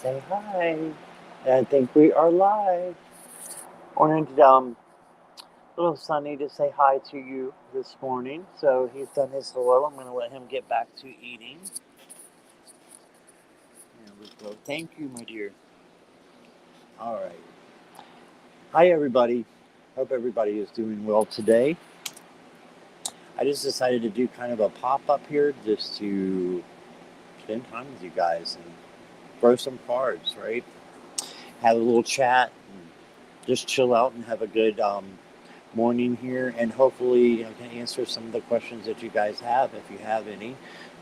say hi. I think we are live. I wanted little Sunny to say hi to you this morning. So he's done his hello. I'm going to let him get back to eating. There we go. Thank you, my dear. All right. Hi, everybody. Hope everybody is doing well today. I just decided to do kind of a pop-up here just to spend time with you guys and throw some cards, right? Have a little chat and just chill out and have a good morning here, and hopefully I can answer some of the questions that you guys have if you have any.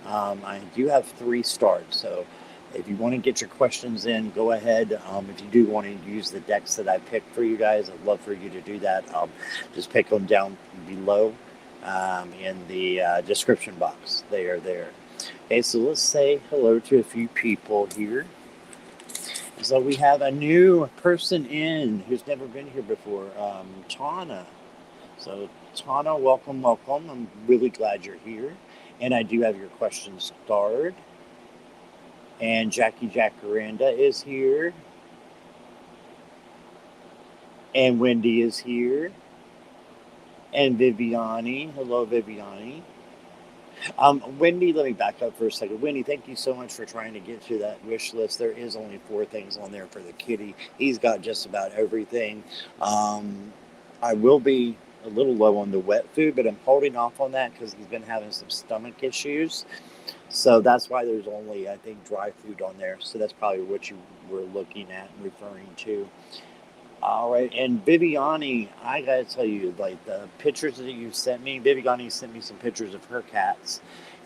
I do have 3 stars, so if you want to get your questions in, go ahead. If you do want to use the decks that I picked for you guys, I'd love for you to do that. Just pick them down below in the description box. They are there. Okay, so let's say hello to a few people here. So we have a new person in who's never been here before, Tana. So, Tana, welcome, welcome. I'm really glad you're here. And I do have your questions starred. And Jackie Jacaranda is here. And Wendy is here. And Viviani. Hello, Viviani. Wendy, let me back up for a second. Wendy, thank you so much for trying to get to that wish list. There is only 4 things on there for the kitty. He's got just about everything. I will be a little low on the wet food, but I'm holding off on that because he's been having some stomach issues. So that's why there's only, I think, dry food on there. So that's probably what you were looking at and referring to. All right, and Viviani, I gotta tell you, like the pictures that you sent me, Viviani sent me some pictures of her cats,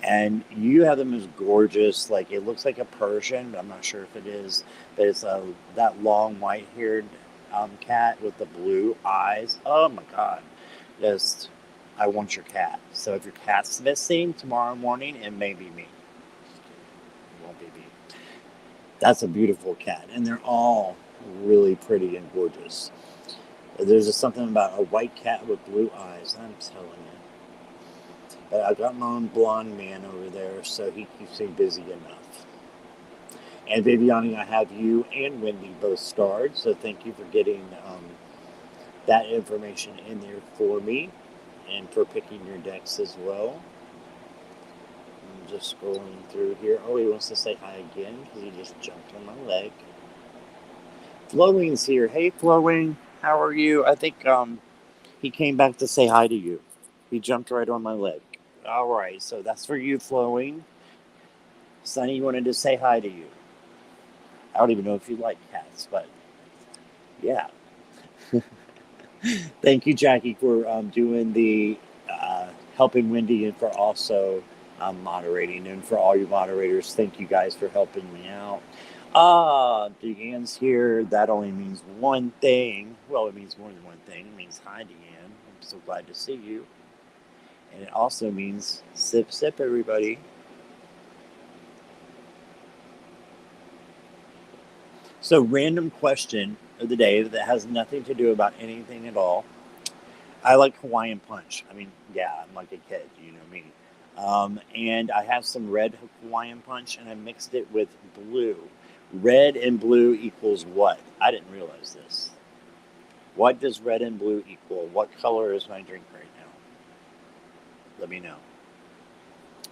and you have them as gorgeous. Like it looks like a Persian, but I'm not sure if it is. But it's that long white-haired cat with the blue eyes. Oh my God, just I want your cat. So if your cat's missing tomorrow morning, it may be me. It won't be me. That's a beautiful cat, and they're all really pretty and gorgeous. There's just something about a white cat with blue eyes, I'm telling you. But I've got my own blonde man over there, so he keeps me busy enough. And Viviani, I have you and Wendy both starred, so thank you for getting that information in there for me and for picking your decks as well. I'm just scrolling through here. Oh, he wants to say hi again because he just jumped on my leg. Flowing's here. Hey, Flowing. How are you? I think he came back to say hi to you. He jumped right on my leg. All right, so that's for you, Flowing. Sunny wanted to say hi to you. I don't even know if you like cats, but yeah. Thank you, Jackie, for doing the helping Wendy and for also moderating. And for all you moderators, thank you guys for helping me out. Deanne's here. That only means one thing. Well, it means more than one thing. It means hi, Deanne. I'm so glad to see you. And it also means sip, sip, everybody. So, random question of the day that has nothing to do about anything at all. I like Hawaiian Punch. I mean, yeah, I'm like a kid, you know me. And I have some red Hawaiian Punch, and I mixed it with blue. Red and blue equals what? I didn't realize this. What does red and blue equal? What color is my drink right now? Let me know.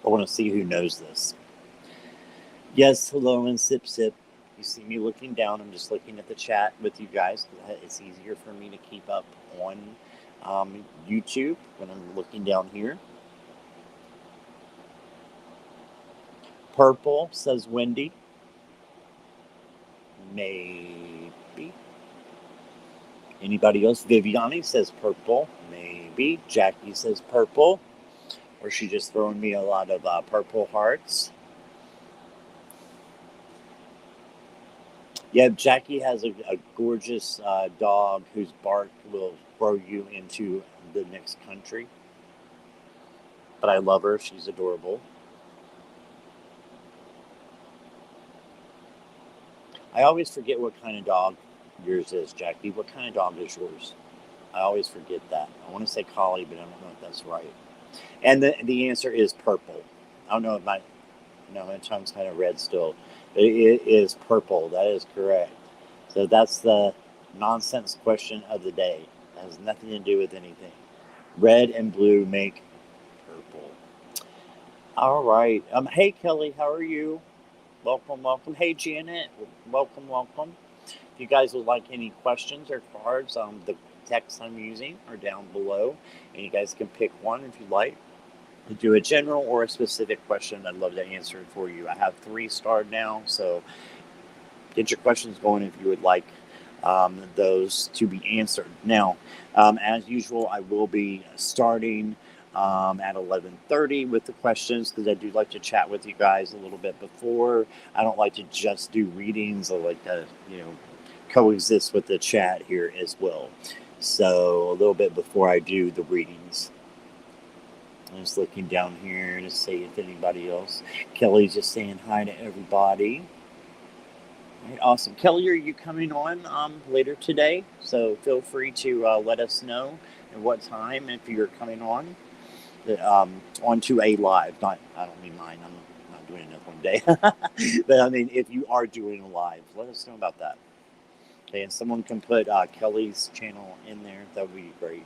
I want to see who knows this. Yes, hello and sip, sip. You see me looking down. I'm just looking at the chat with you guys. It's easier for me to keep up on YouTube when I'm looking down here. Purple, says Wendy. Maybe. Anybody else? Viviani says purple. Maybe. Jackie says purple. Or she just throwing me a lot of purple hearts. Yeah, Jackie has a gorgeous dog whose bark will throw you into the next country. But I love her. She's adorable. I always forget what kind of dog yours is, Jackie. What kind of dog is yours? I always forget that. I want to say collie, but I don't know if that's right. And the answer is purple. I don't know if my tongue's kind of red still. It is purple. That is correct. So that's the nonsense question of the day. It has nothing to do with anything. Red and blue make purple. All right. Hey Kelly, how are you? Welcome, welcome. Hey Janet, welcome, welcome. If you guys would like any questions or cards, the text I'm using are down below, and you guys can pick one if you like. Do a general or a specific question. I'd love to answer it for you. I have 3 starred now, so get your questions going if you would like those to be answered. Now, as usual, I will be starting at 11:30 with the questions because I do like to chat with you guys a little bit before. I don't like to just do readings. I like to, coexist with the chat here as well. So a little bit before I do the readings. I'm just looking down here to see if anybody else. Kelly's just saying hi to everybody. Right, awesome. Kelly, are you coming on later today? So feel free to let us know at what time if you're coming on. Onto a live. I don't mean mine. I'm not doing another one day. But I mean, if you are doing a live, let us know about that. Okay, and someone can put Kelly's channel in there. That would be great.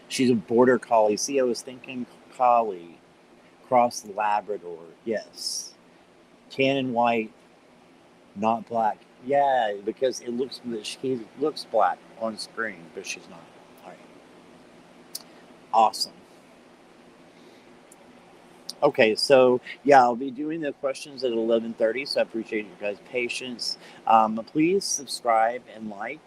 She's a border collie. See, I was thinking collie. Cross Labrador. Yes. Tan and white. Not black. Yeah, because she looks black on screen, but she's not. All right. Awesome. Okay, so yeah, I'll be doing the questions at 11:30. So I appreciate your guys' patience. Please subscribe and like.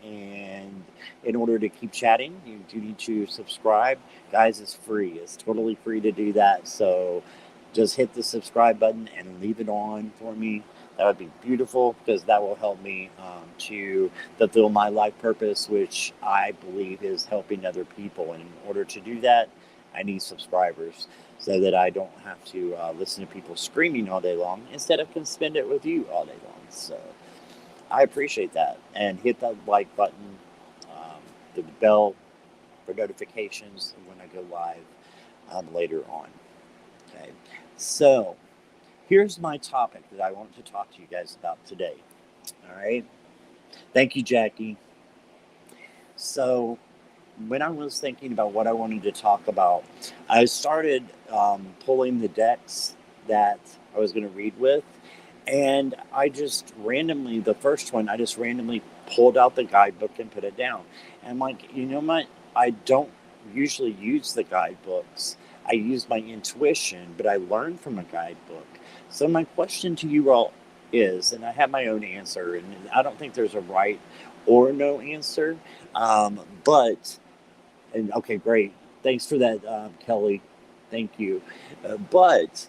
And in order to keep chatting, you do need to subscribe, guys. It's free. It's totally free to do that. So just hit the subscribe button and leave it on for me. That would be beautiful because that will help me to fulfill my life purpose, which I believe is helping other people. And in order to do that, I need subscribers so that I don't have to listen to people screaming all day long. Instead, I can spend it with you all day long. So I appreciate that. And hit that like button, the bell for notifications when I go live later on. Okay, so here's my topic that I want to talk to you guys about today. All right. Thank you, Jackie. So when I was thinking about what I wanted to talk about, I started pulling the decks that I was going to read with. And I just randomly, the first one, I just randomly pulled out the guidebook and put it down. And I'm like, you know what? I don't usually use the guidebooks. I use my intuition, but I learned from a guidebook. So my question to you all is, and I have my own answer, and I don't think there's a right or no answer, but, and okay, great. Thanks for that, Kelly. Thank you. But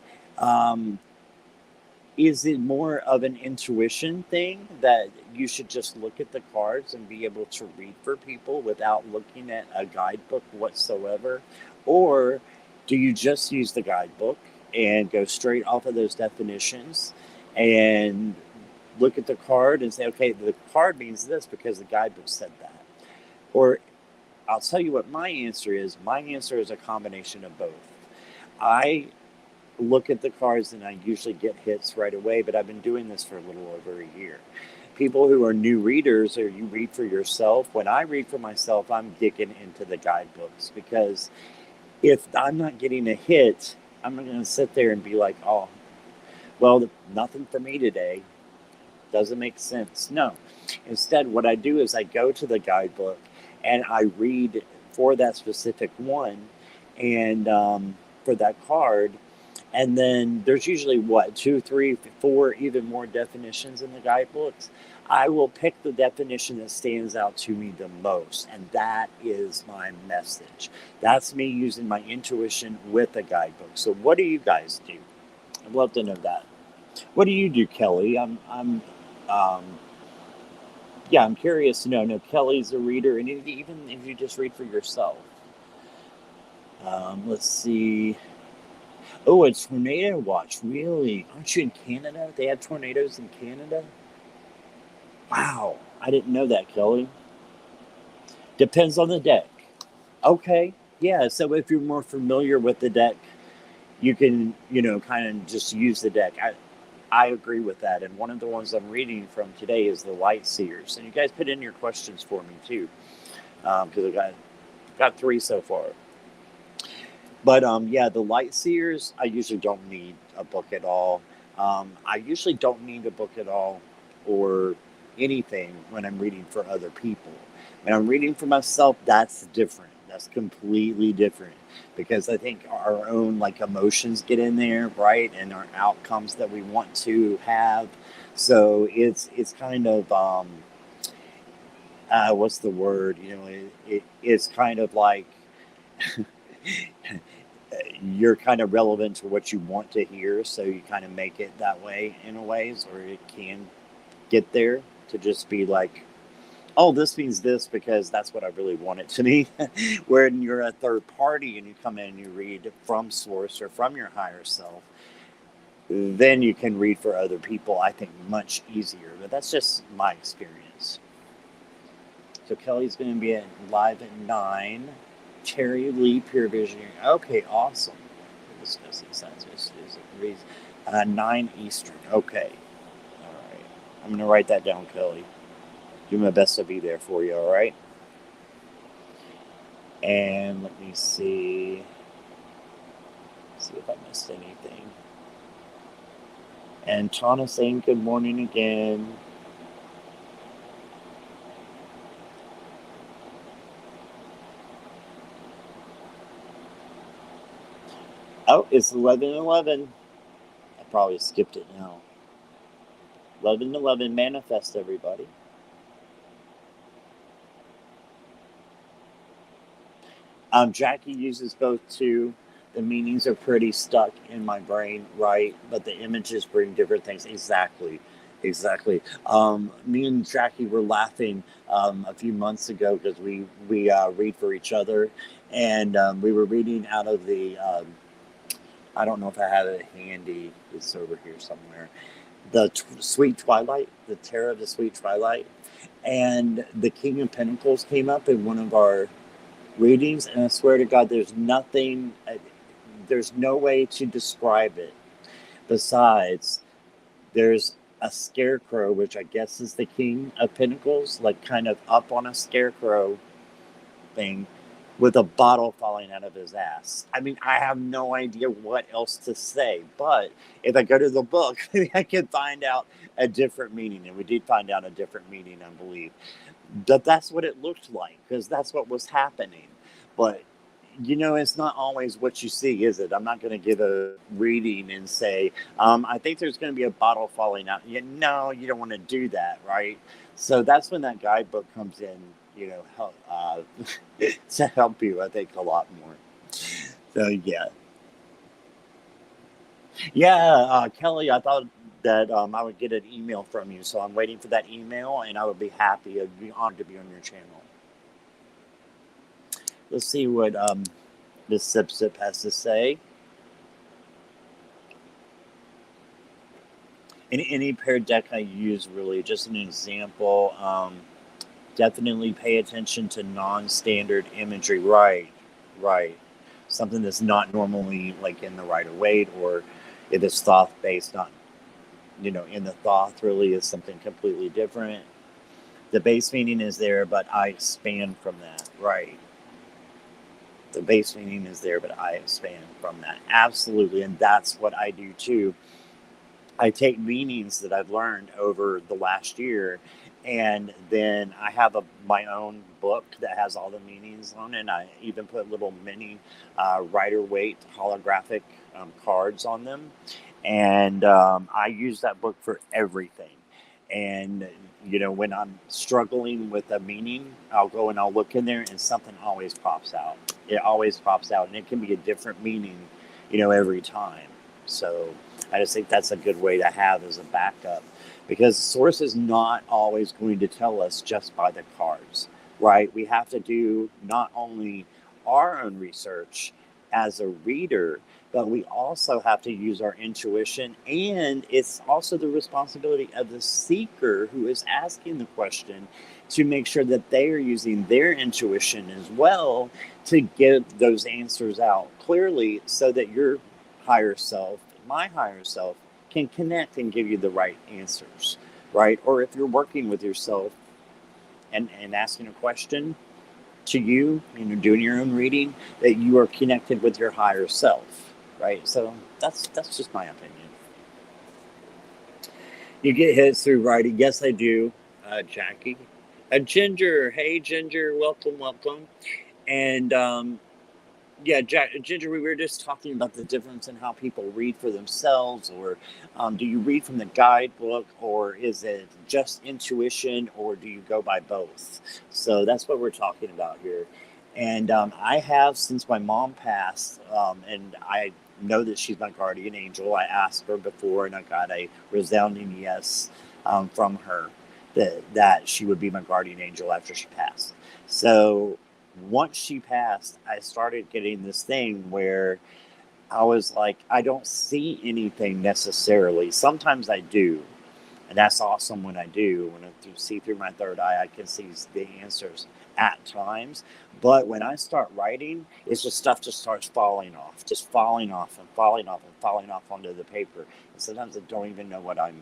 is it more of an intuition thing that you should just look at the cards and be able to read for people without looking at a guidebook whatsoever? Or do you just use the guidebook and go straight off of those definitions and look at the card and say, okay, the card means this because the guidebook said that? Or I'll tell you what my answer is. My answer is a combination of both. I look at the cards and I usually get hits right away, but I've been doing this for a little over a year. People who are new readers, or you read for yourself, when I read for myself, I'm digging into the guidebooks, because if I'm not getting a hit, I'm not going to sit there and be like, oh, well, nothing for me today. Doesn't make sense. No. Instead, what I do is I go to the guidebook and I read for that specific one and for that card. And then there's usually 2, 3, 4, even more definitions in the guidebooks. I will pick the definition that stands out to me the most, and that is my message. That's me using my intuition with a guidebook. So what do you guys do? I'd love to know that. What do you do, Kelly? I'm curious to know. No, Kelly's a reader, and even if you just read for yourself. Let's see. Oh, a tornado watch. Really? Aren't you in Canada? They have tornadoes in Canada? Wow. I didn't know that, Kelly. Depends on the deck. Okay. Yeah, so if you're more familiar with the deck, you can, kind of just use the deck. I agree with that. And one of the ones I'm reading from today is the Light Seers. And you guys put in your questions for me too, because I got 3 so far. But yeah, the Light Seers, I usually don't need a book at all. I usually don't need a book at all or anything when I'm reading for other people. When I'm reading for myself, that's different. That's completely different because I think our own like emotions get in there, right, and our outcomes that we want to have. So it's kind of what's the word? You know, it's kind of like you're kind of relevant to what you want to hear, so you kind of make it that way in a ways, or it can get there to just be like, oh, this means this because that's what I really want it to mean. When you're a third party and you come in and you read from source or from your higher self, then you can read for other people, I think, much easier. But that's just my experience. So Kelly's going to be live at 9. Cherry Lee Peer Visionary. Okay, awesome. We'll discuss these signs. 9 Eastern. Okay. All right. I'm going to write that down, Kelly. Do my best to be there for you, all right? And let me see. See if I missed anything. And Tana saying good morning again. Oh, it's 11:11. I probably skipped it now. 11:11, manifest, everybody. Jackie uses both too. The meanings are pretty stuck in my brain, right? But the images bring different things. Exactly. Me and Jackie were laughing a few months ago because we read for each other, and we were reading out of the. I don't know if I have it handy. It's over here somewhere. The Sweet Twilight, the Tarot of the Sweet Twilight, and the King of Pentacles came up in one of our readings, and I swear to God, there's no way to describe it besides there's a scarecrow, which I guess is the King of Pentacles, like kind of up on a scarecrow thing with a bottle falling out of his ass. I mean, I have no idea what else to say, but if I go to the book, maybe I can find out a different meaning, and we did find out a different meaning, I believe. But that's what it looked like because that's what was happening. But it's not always what you see, is it? I'm not going to give a reading and say, I think there's going to be a bottle falling out. No, you don't want to do that, right? So that's when that guidebook comes in, help, to help you, I think, a lot more. So, yeah. Yeah, Kelly, I thought that I would get an email from you. So I'm waiting for that email, and I would be happy. I'd be honored to be on your channel. Let's see what Miss Sip Sip has to say. Any paired deck I use, really, just an example. Definitely pay attention to non-standard imagery. Right. Something that's not normally like in the Rider-Waite, or if it's Thoth-based, not, in the Thoth really is something completely different. The base meaning is there, but I expand from that. Right. The base meaning is there, but I expand from that. Absolutely. And that's what I do too. I take meanings that I've learned over the last year, and then I have my own book that has all the meanings on it. And I even put little mini Rider-Waite holographic cards on them. And I use that book for everything. And, when I'm struggling with a meaning, I'll go and I'll look in there, and something always pops out. It always pops out, and it can be a different meaning, every time. So I just think that's a good way to have as a backup, because source is not always going to tell us just by the cards, right? We have to do not only our own research as a reader, but we also have to use our intuition, and it's also the responsibility of the seeker who is asking the question to make sure that they are using their intuition as well to get those answers out clearly, so that your higher self, my higher self, can connect and give you the right answers, right? Or if you're working with yourself and asking a question to you, doing your own reading, that you are connected with your higher self, right? So that's just my opinion. You get hits through writing. Yes, I do, Jackie. Ginger, hey Ginger, welcome, welcome. And yeah, Ginger, we were just talking about the difference in how people read for themselves, or do you read from the guidebook, or is it just intuition, or do you go by both? So that's what we're talking about here. And I have, since my mom passed, and I know that she's my guardian angel. I asked her before, and I got a resounding yes from her that she would be my guardian angel after she passed. So once she passed, I started getting this thing where I was like, I don't see anything necessarily. Sometimes I do, and that's awesome when I do. When I see through my third eye, I can see the answers at times. But when I start writing, it's just stuff just starts falling off, just falling off and falling off and falling off onto the paper. And sometimes I don't even know what I'm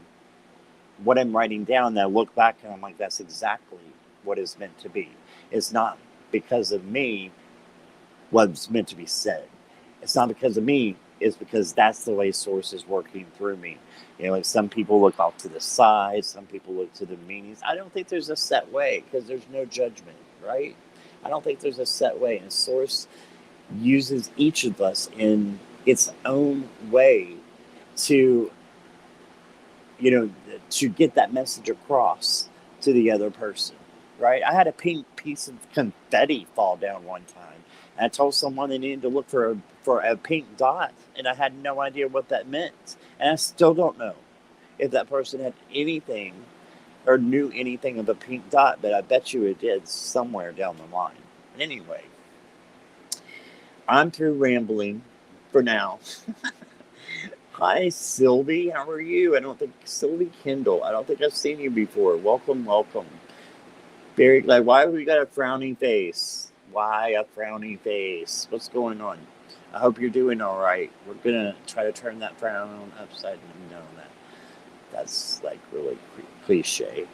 writing down. And I look back and I'm like, that's exactly what is meant to be. It's not because of me what's meant to be said. It's not because of me. It's because that's the way source is working through me. Like some people look off to the side, some people look to the meanings. I don't think there's a set way because there's no judgment, right? I don't think there's a set way. And source uses each of us in its own way to, to get that message across to the other person, right? I had a pink piece of confetti fall down one time. And I told someone they needed to look for a pink dot, and I had no idea what that meant. And I still don't know if that person had anything or knew anything of a pink dot, but I bet you it did somewhere down the line. But anyway, I'm through rambling for now. Hi, Sylvie. How are you? Sylvie Kendall. I don't think I've seen you before. Welcome, welcome. Very glad. Why have we got a frowning face? Why a frowning face? What's going on? I hope you're doing all right. We're going to try to turn that frown upside down. That's like really cliche.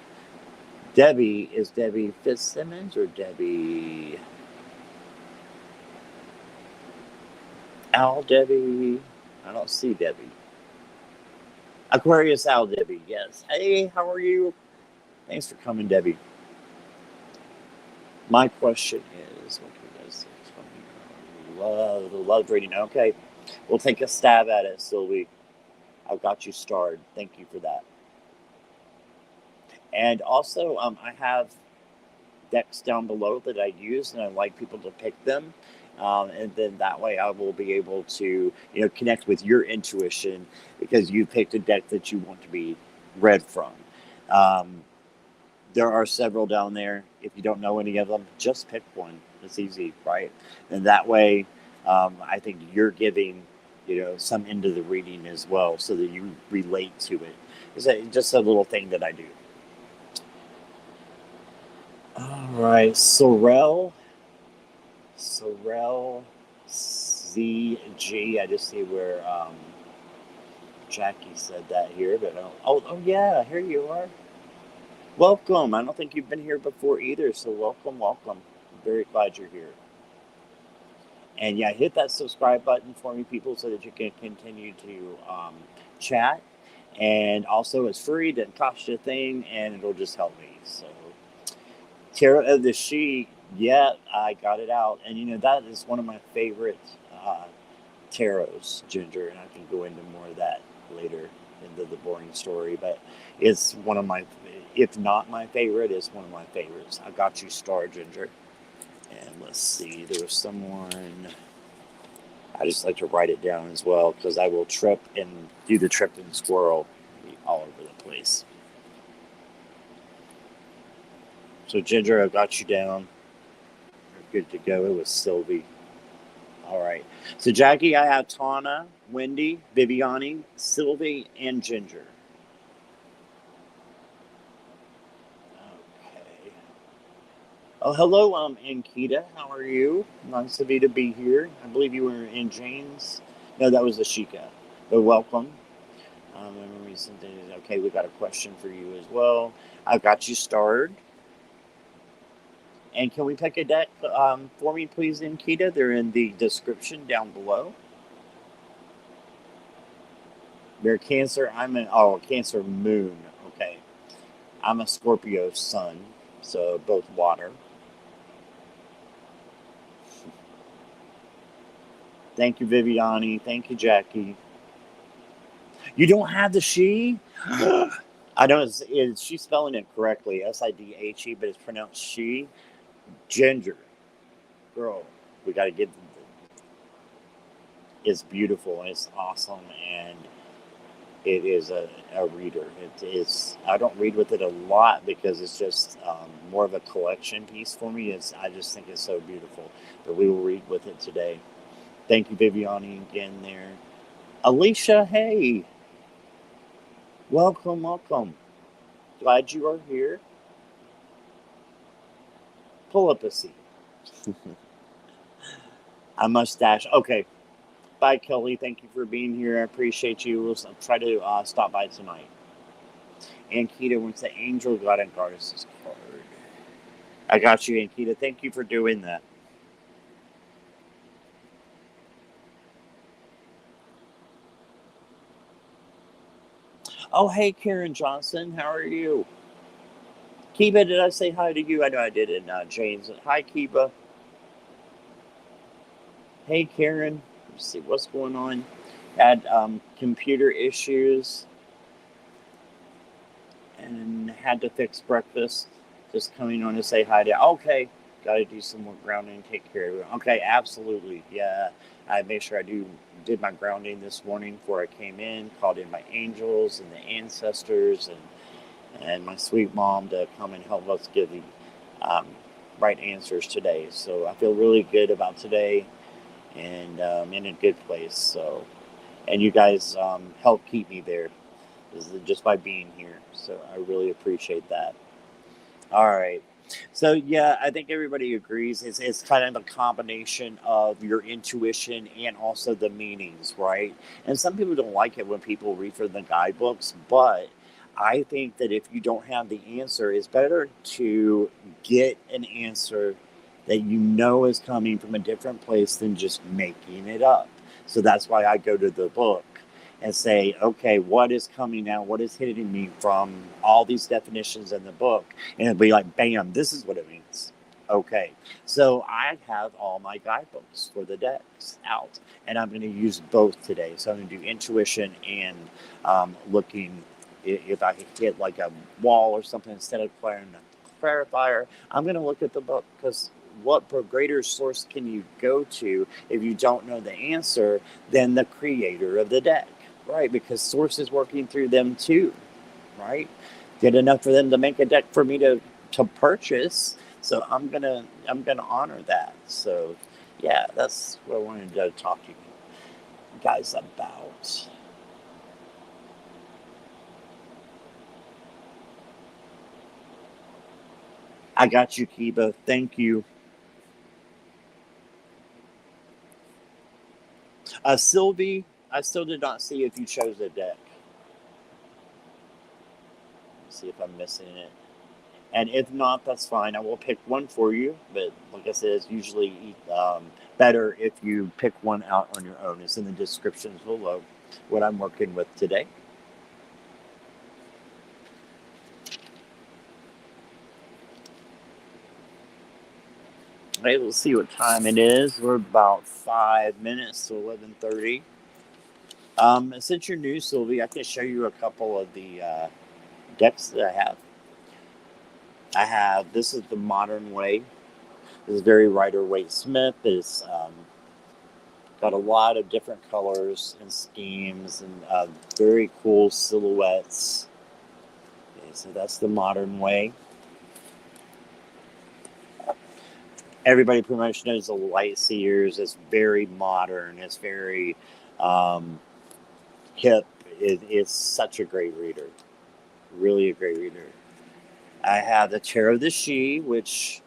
Debbie, is Debbie Fitzsimmons or Debbie Al Debbie? I don't see Debbie. Aquarius Al Debbie, yes. Hey, how are you? Thanks for coming, Debbie. My question is, what can you guys say? Love reading. Okay, we'll take a stab at it, Sylvie. I've got you starred. Thank you for that. And also, I have decks down below that I use, and I like people to pick them. And then that way I will be able to, connect with your intuition because you picked a deck that you want to be read from. There are several down there. If you don't know any of them, just pick one. It's easy, right? And that way, I think you're giving, some into the reading as well so that you relate to it. It's just a little thing that I do. All right, Sorrel ZG. I just see where Jackie said that here, but oh yeah, here you are. Welcome. I don't think you've been here before either, so welcome. I'm very glad you're here. And yeah, hit that subscribe button for me, people, so that you can continue to chat. And also, it's free, doesn't cost you a thing, and it'll just help me. So, Tarot of the She, yeah, I got it out. And that is one of my favorite tarots, Ginger, and I can go into more of that later into the boring story. But it's one of my, if not my favorite, it's one of my favorites. I got you starred, Ginger. And let's see, there was someone, I just like to write it down as well because I will trip and do the tripping squirrel all over the place. So Ginger, I've got you down. You're good to go. It was Sylvie. All right. So Jackie, I have Tana, Wendy, Viviani, Sylvie, and Ginger. Okay. Oh, hello, Ankita. How are you? Nice of you to be here. I believe you were in Jane's. No, that was Ashika. But welcome. Okay, we got a question for you as well. I've got you starred. And can we pick a deck for me, please, Nkita? They're in the description down below. They're Cancer. Cancer moon. Okay. I'm a Scorpio sun, so both water. Thank you, Viviani. Thank you, Jackie. You don't have the she? I know she's spelling it correctly, Sidhe, but it's pronounced she. Ginger. Girl, we got to get. It's beautiful and it's awesome, and it is a reader. It is. I don't read with it a lot because it's just more of a collection piece for me. I just think it's so beautiful. But we will read with it today. Thank you, Viviani, again there. Alicia, hey. Welcome, welcome. Glad you are here. Pull up a seat. A mustache. Okay. Bye, Kelly. Thank you for being here. I appreciate you. We'll try to stop by tonight. Ankita wants the Angel God and Goddesses card. I got you, Ankita. Thank you for doing that. Oh, hey, Karen Johnson. How are you? Kiba, did I say hi to you? I know I did in James. Hi, Kiba. Hey, Karen. Let's see what's going on. Had computer issues and had to fix breakfast. Just coming on to say hi to. Okay, got to do some more grounding. Take care of it. Okay, absolutely. Yeah, I made sure did my grounding this morning before I came in. Called in my angels and the ancestors and my sweet mom to come and help us give the right answers today. So I feel really good about today and in a good place. So, and you guys help keep me there just by being here. So I really appreciate that. All right. So yeah, I think everybody agrees. It's kind of a combination of your intuition and also the meanings, right? And some people don't like it when people read from the guidebooks, but I think that if you don't have the answer, it's better to get an answer that you know is coming from a different place than just making it up. So that's why I go to the book and say, okay, what is coming out? What is hitting me from all these definitions in the book? And it'll be like, bam, this is what it means. Okay, so I have all my guidebooks for the decks out, and I'm going to use both today. So I'm going to do intuition and looking if I can hit like a wall or something instead of playing a clarifier. I'm going to look at the book because what greater source can you go to if you don't know the answer than the creator of the deck, right? Because source is working through them too, right? Did enough for them to make a deck for me to purchase, so I'm gonna honor that. So yeah, that's what I wanted to talk to you guys about. I got you, Kiba. Thank you. Sylvie, I still did not see if you chose a deck. Let's see if I'm missing it. And if not, that's fine. I will pick one for you. But like I said, it's usually better if you pick one out on your own. It's in the descriptions below what I'm working with today. Okay, we'll see what time it is. We're about 5 minutes to 11:30. Since you're new, Sylvie, I can show you a couple of the decks that I have. This is the modern way. This is very Rider-Waite Smith. It's got a lot of different colors and schemes and very cool silhouettes. Okay, so that's the modern way. Everybody pretty much knows the Light Seers. It's very modern. It's very hip. It's such a great reader. Really a great reader. I have the Tarot of the She, which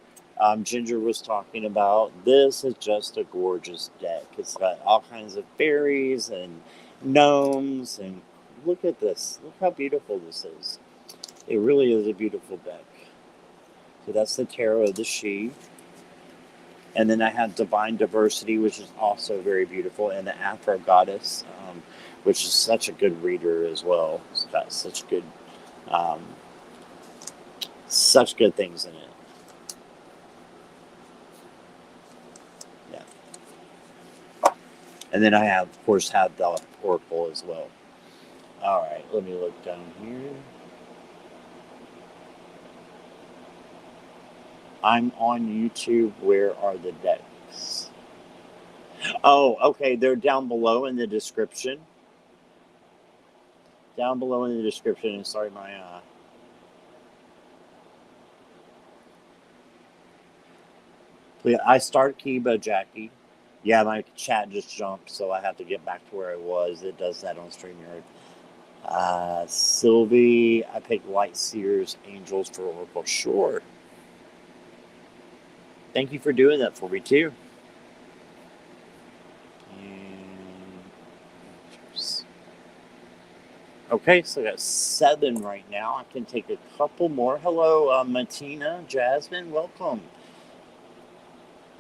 Ginger was talking about. This is just a gorgeous deck. It's got all kinds of fairies and gnomes and look at this. Look how beautiful this is. It really is a beautiful deck. So that's the Tarot of the She. And then I have Divine Diversity, which is also very beautiful, and the Afro-Goddess, which is such a good reader as well. It's got um, such good things in it. Yeah. And then I have, of course, have the Oracle as well. All right, let me look down here. I'm on YouTube. Where are the decks? Oh, okay. They're down below in the description. Down below in the description. And sorry, my I start Kiba, Jackie. Yeah, my chat just jumped, so I have to get back to where I was. It does that on StreamYard. Sylvie, I picked Light Seers, Angels for Oracle. Sure. Thank you for doing that for me, too. Okay, so I got 7 right now. I can take a couple more. Hello, Matina, Jasmine, welcome.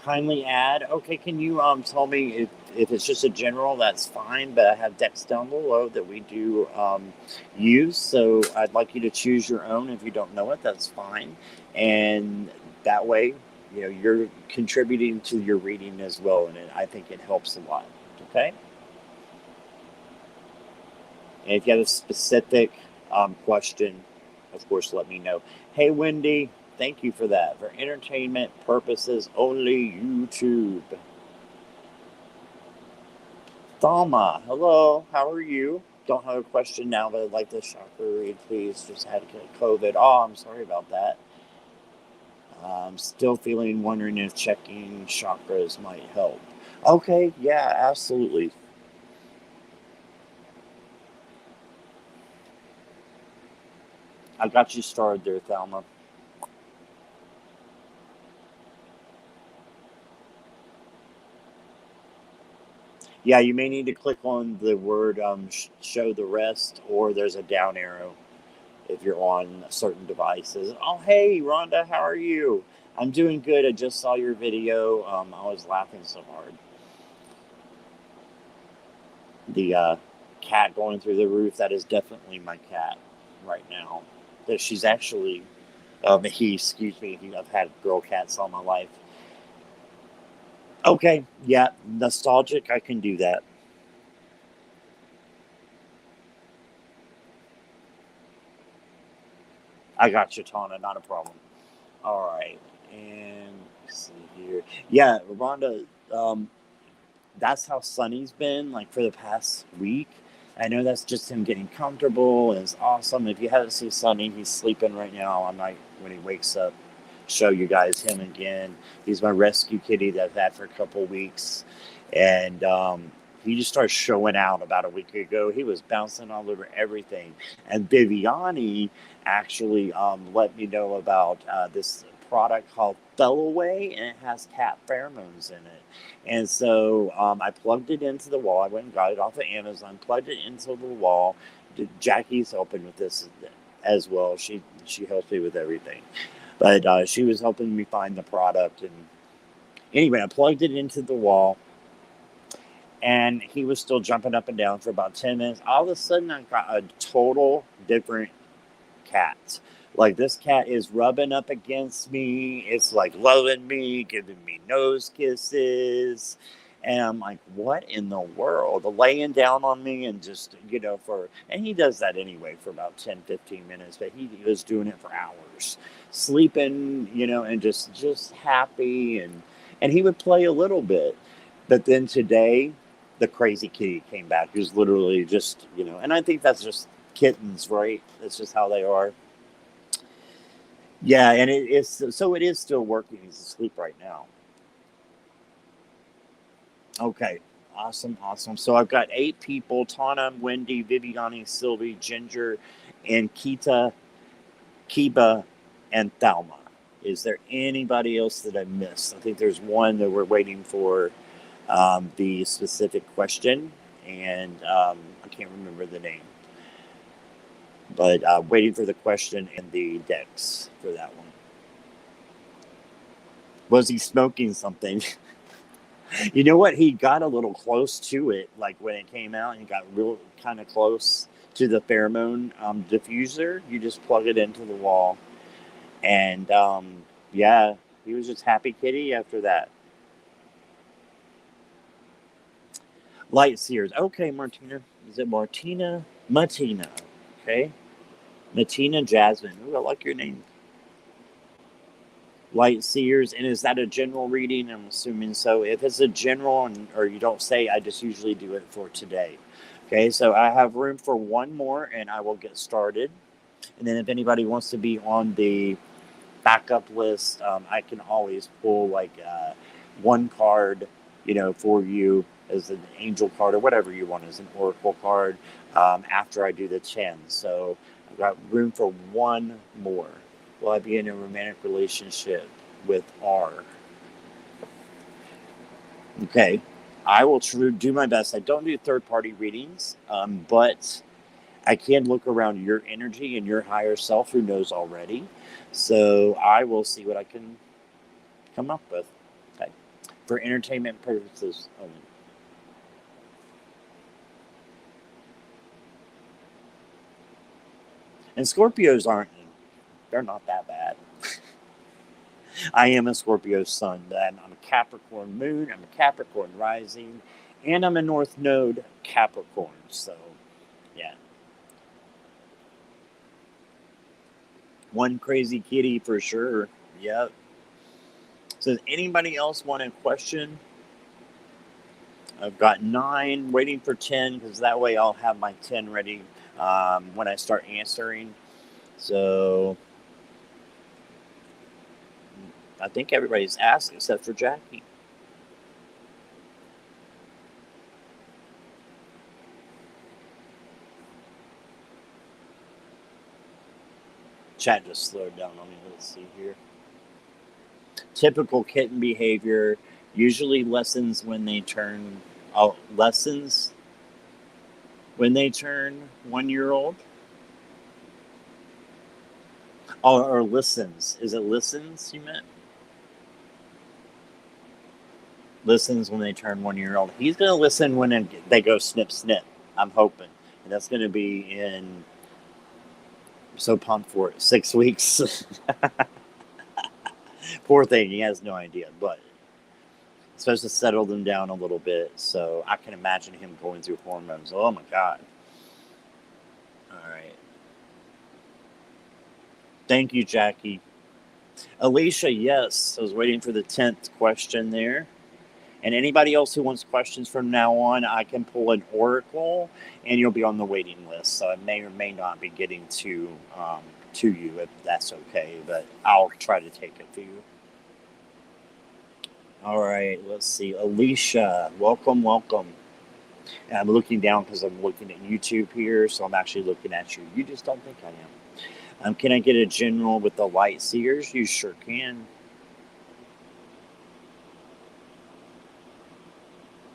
Kindly add. Okay, can you tell me if it's just a general, that's fine, but I have decks down below that we do use, so I'd like you to choose your own. If you don't know it, that's fine. And that way, you're contributing to your reading as well, and I think it helps a lot. Okay? And if you have a specific question, of course, let me know. Hey, Wendy, thank you for that. For entertainment purposes only, YouTube. Thalma, hello, how are you? Don't have a question now, but I'd like the chakra read, please. Just had COVID. Oh, I'm sorry about that. I'm still wondering if checking chakras might help. Okay, yeah, absolutely. I got you started there, Thelma. Yeah, you may need to click on the word show the rest, or there's a down arrow if you're on certain devices. Oh, hey, Rhonda, how are you? I'm doing good. I just saw your video. I was laughing so hard. The cat going through the roof, that is definitely my cat right now. She's actually, excuse me, I've had girl cats all my life. Okay, yeah, nostalgic, I can do that. I got you, Tana, not a problem. All right, and let's see here. Yeah, Rhonda, that's how Sunny's been, like, for the past week. I know that's just him getting comfortable, and it's awesome. If you haven't seen Sunny, he's sleeping right now. I might, when he wakes up, show you guys him again. He's my rescue kitty that I've had for a couple weeks. And he just started showing out about a week ago. He was bouncing all over everything. And Viviani actually let me know about this product called Fellaway, and it has cat pheromones in it. And so I plugged it into the wall. I went and got it off of Amazon, plugged it into the wall. Jackie's helping with this as well. She helps me with everything. But she was helping me find the product. And anyway, I plugged it into the wall, and he was still jumping up and down for about 10 minutes. All of a sudden, I got a total different cat. Like, this cat is rubbing up against me. It's like loving me, giving me nose kisses. And I'm like, what in the world? Laying down on me and just, and he does that anyway for about 10, 15 minutes, but he was doing it for hours. Sleeping, and just happy. And he would play a little bit. But then today, the crazy kitty came back. He was literally just, and I think that's just kittens, right? That's just how they are. Yeah, and it is still working. He's asleep right now. Okay, awesome. So I've got 8 people: Tana, Wendy, Viviani, Sylvie, Ginger, and Kita, Kiba, and Thalma. Is there anybody else that I missed? I think there's one that we're waiting for the specific question, and I can't remember the name. But waiting for the question and the decks for that one. Was he smoking something? You know what? He got a little close to it, like when it came out, he got real kind of close to the pheromone diffuser. You just plug it into the wall, and yeah, he was just happy kitty after that. Light Seers. Okay, Martina. Is it Martina? Matina. Okay. Matina Jasmine. Ooh, I like your name. Light Seers. And is that a general reading? I'm assuming so. If it's a general or you don't say, I just usually do it for today. Okay, so I have room for one more and I will get started. And then if anybody wants to be on the backup list, I can always pull like one card, for you as an angel card or whatever you want as an oracle card after I do the 10. So I've got room for one more. Will I be in a romantic relationship with R? Okay. I will do my best. I don't do third party readings, but I can look around your energy and your higher self who knows already. So I will see what I can come up with. Okay. For entertainment purposes only. And Scorpios they're not that bad. I am a Scorpio sun, then I'm a Capricorn moon, I'm a Capricorn rising, and I'm a North Node Capricorn. So, yeah. One crazy kitty for sure. Yep. So, does anybody else want a question? I've got 9, waiting for 10, because that way I'll have my 10 ready when I start answering. So, I think everybody's asked except for Jackie. Chat just slowed down on me. Let's see here. Typical kitten behavior usually lessens when they turn. Oh, lessons when they turn 1 year old. Oh, or listens. Is it listens you meant? Listens when they turn 1 year old. He's gonna listen when they go snip snip. I'm hoping, and that's gonna be in. I'm so pumped for it. 6 weeks. Poor thing. He has no idea, but it's supposed to settle them down a little bit. So I can imagine him going through hormones. Oh my god. All right. Thank you, Jackie. Alicia, yes. I was waiting for the 10th question there. And anybody else who wants questions from now on, I can pull an oracle and you'll be on the waiting list. So I may or may not be getting to you if that's okay, but I'll try to take it for you. All right, let's see. Alicia, welcome, welcome. And I'm looking down because I'm looking at YouTube here, so I'm actually looking at you. You just don't think I am. Can I get a general with the light seers? You sure can.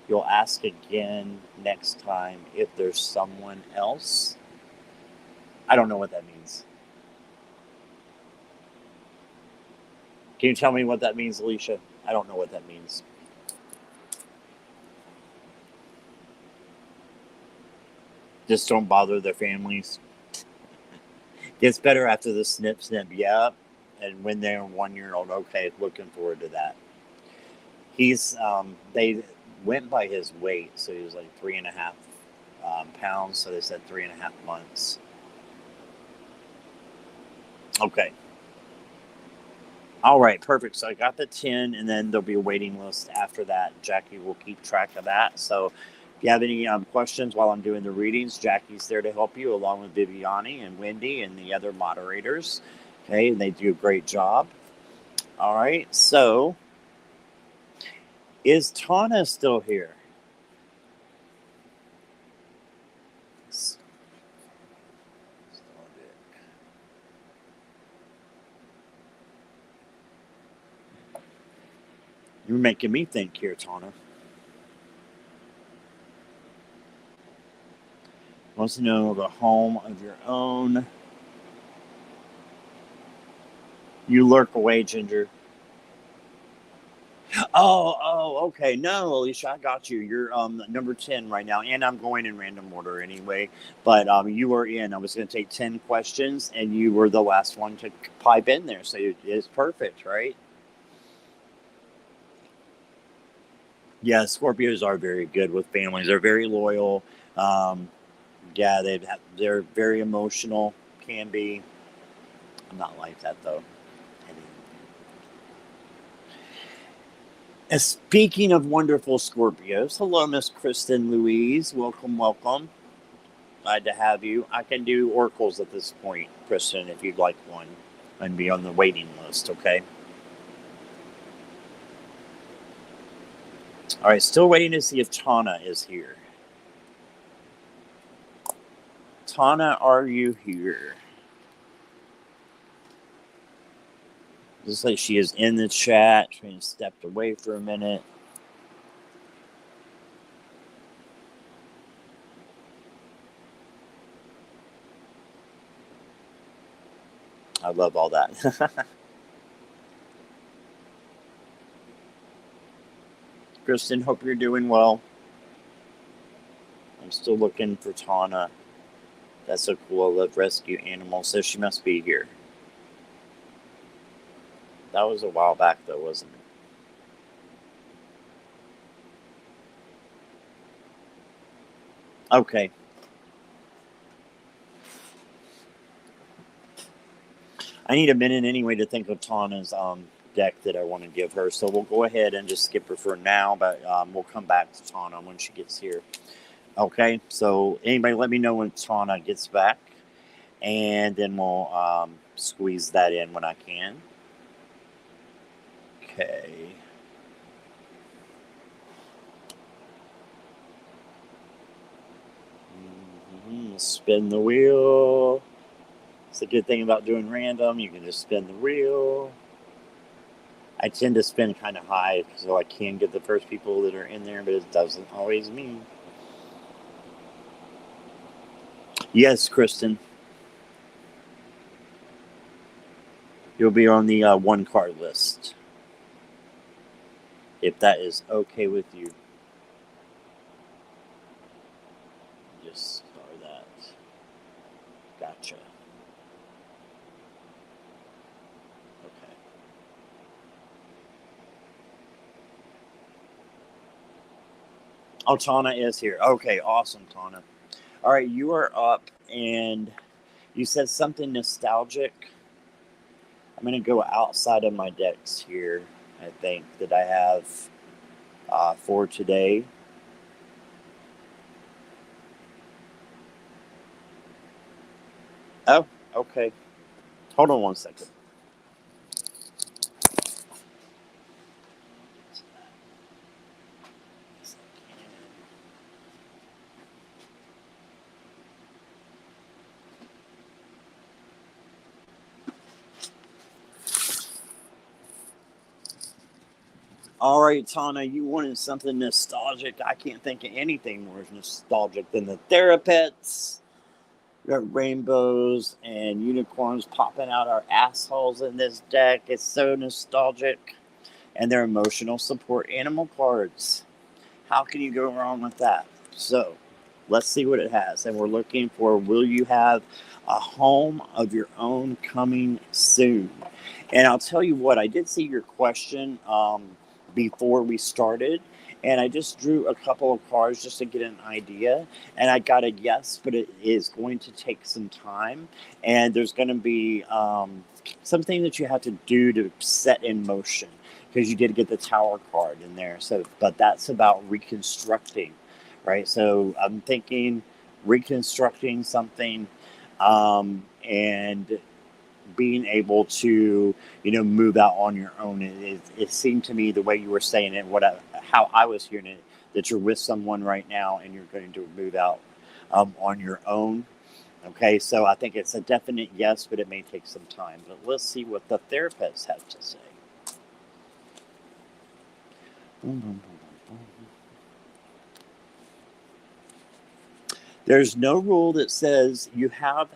You'll ask again next time if there's someone else. I don't know what that means. Can you tell me what that means, Alicia? I don't know what that means. Just don't bother their families. Gets better after the snip snip, yeah. And when they're 1 year old, okay, looking forward to that. They went by his weight, so he was like 3.5 pounds, so they said 3.5 months. Okay. All right, perfect. So I got the 10, and then there'll be a waiting list after that. Jackie will keep track of that. So if you have any questions while I'm doing the readings, Jackie's there to help you, along with Viviani and Wendy and the other moderators. Okay, and they do a great job. All right, so is Tana still here? You're making me think here, Tana. Wants to know the home of your own. You lurk away, Ginger. Okay. No, Alicia, I got you. You're number 10 right now, and I'm going in random order anyway. But you were in. I was going to take 10 questions, and you were the last one to pipe in there, so it's perfect, right? Yeah, Scorpios are very good with families. They're very loyal. Yeah, they're very emotional. Can be. I'm not like that though. And speaking of wonderful Scorpios, hello, Miss Kristen Louise. Welcome, welcome. Glad to have you. I can do oracles at this point, Kristen, if you'd like one, and be on the waiting list, okay? All right, still waiting to see if Tana is here. Tana, are you here? Looks like she is in the chat. She stepped away for a minute. I love all that. Kristen, hope you're doing well. I'm still looking for Tana. That's so cool. I love rescue animals, so she must be here. That was a while back, though, wasn't it? Okay. I need a minute anyway to think of Tana's deck that I want to give her, so we'll go ahead and just skip her for now, but we'll come back to Tana when she gets here. Okay, so anybody let me know when Tana gets back, and then we'll squeeze that in when I can. Okay. Spin the wheel. It's a good thing about doing random. You can just spin the wheel. I tend to spin kind of high so I can get the first people that are in there, but it doesn't always mean. Yes, Kristen. You'll be on the one card list. If that is okay with you. Just star that. Gotcha. Okay. Oh, Tana is here. Okay, awesome, Tana. All right, you are up, and you said something nostalgic. I'm going to go outside of my decks here, I think, that I have for today. Oh, okay. Hold on one second. All right, Tana, you wanted something nostalgic. I can't think of anything more nostalgic than the Therapets. We got rainbows and unicorns popping out our assholes in this deck. It's so nostalgic. And they're emotional support animal cards. How can you go wrong with that? So, let's see what it has. And we're looking for, will you have a home of your own coming soon? And I'll tell you what, I did see your question before we started, and I just drew a couple of cards just to get an idea, and I got a yes, but it is going to take some time, and there's going to be something that you have to do to set in motion, because you did get the Tower card in there. So, but that's about reconstructing, right? So I'm thinking reconstructing something, and being able to, move out on your own. It seemed to me, the way you were saying it, how I was hearing it, that you're with someone right now and you're going to move out on your own. Okay, so I think it's a definite yes, but it may take some time. But let's see what the therapists have to say. There's no rule that says you have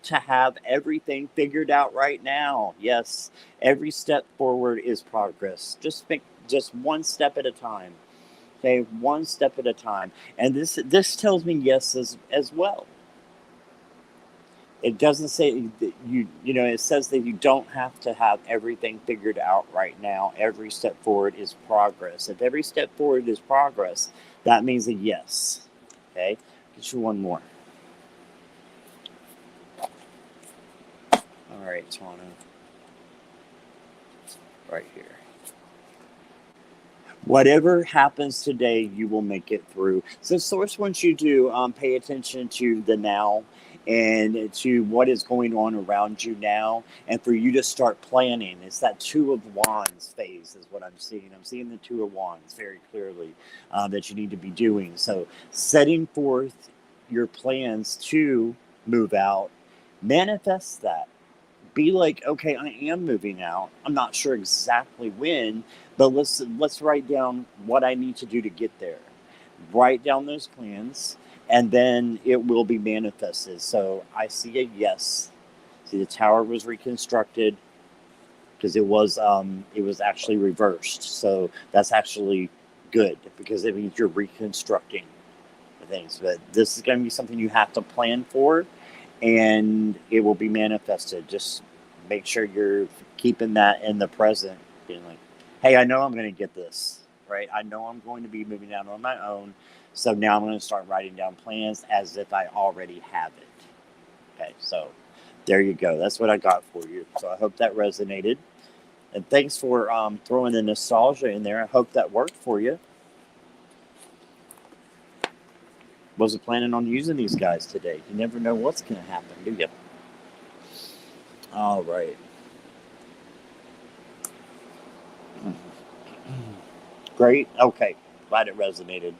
to have everything figured out right now. Yes, every step forward is progress. Just one step at a time. Okay, one step at a time. And this tells me yes as well. It doesn't say that it says that you don't have to have everything figured out right now. Every step forward is progress. If every step forward is progress, that means a yes. Okay, get you one more. All right, Twana. Right here. Whatever happens today, you will make it through. So Source wants you to pay attention to the now and to what is going on around you now, and for you to start planning. It's that Two of Wands phase is what I'm seeing. I'm seeing the Two of Wands very clearly that you need to be doing. So setting forth your plans to move out, manifest that. Be like, okay, I am moving out. I'm not sure exactly when, but let's write down what I need to do to get there. Write down those plans, and then it will be manifested. So I see a yes. See, the tower was reconstructed because it was actually reversed. So that's actually good because it means you're reconstructing the things. But this is going to be something you have to plan for, and it will be manifested. Just make sure you're keeping that in the present, being like, hey, I know I'm going to get this, right? I know I'm going to be moving out on my own, so now I'm going to start writing down plans as if I already have it. Okay, so there you go. That's what I got for you. So I hope that resonated, and thanks for throwing the nostalgia in there. I hope that worked for you. Wasn't planning on using these guys today. You never know what's going to happen, do you? All right. Great. Okay. Glad it resonated.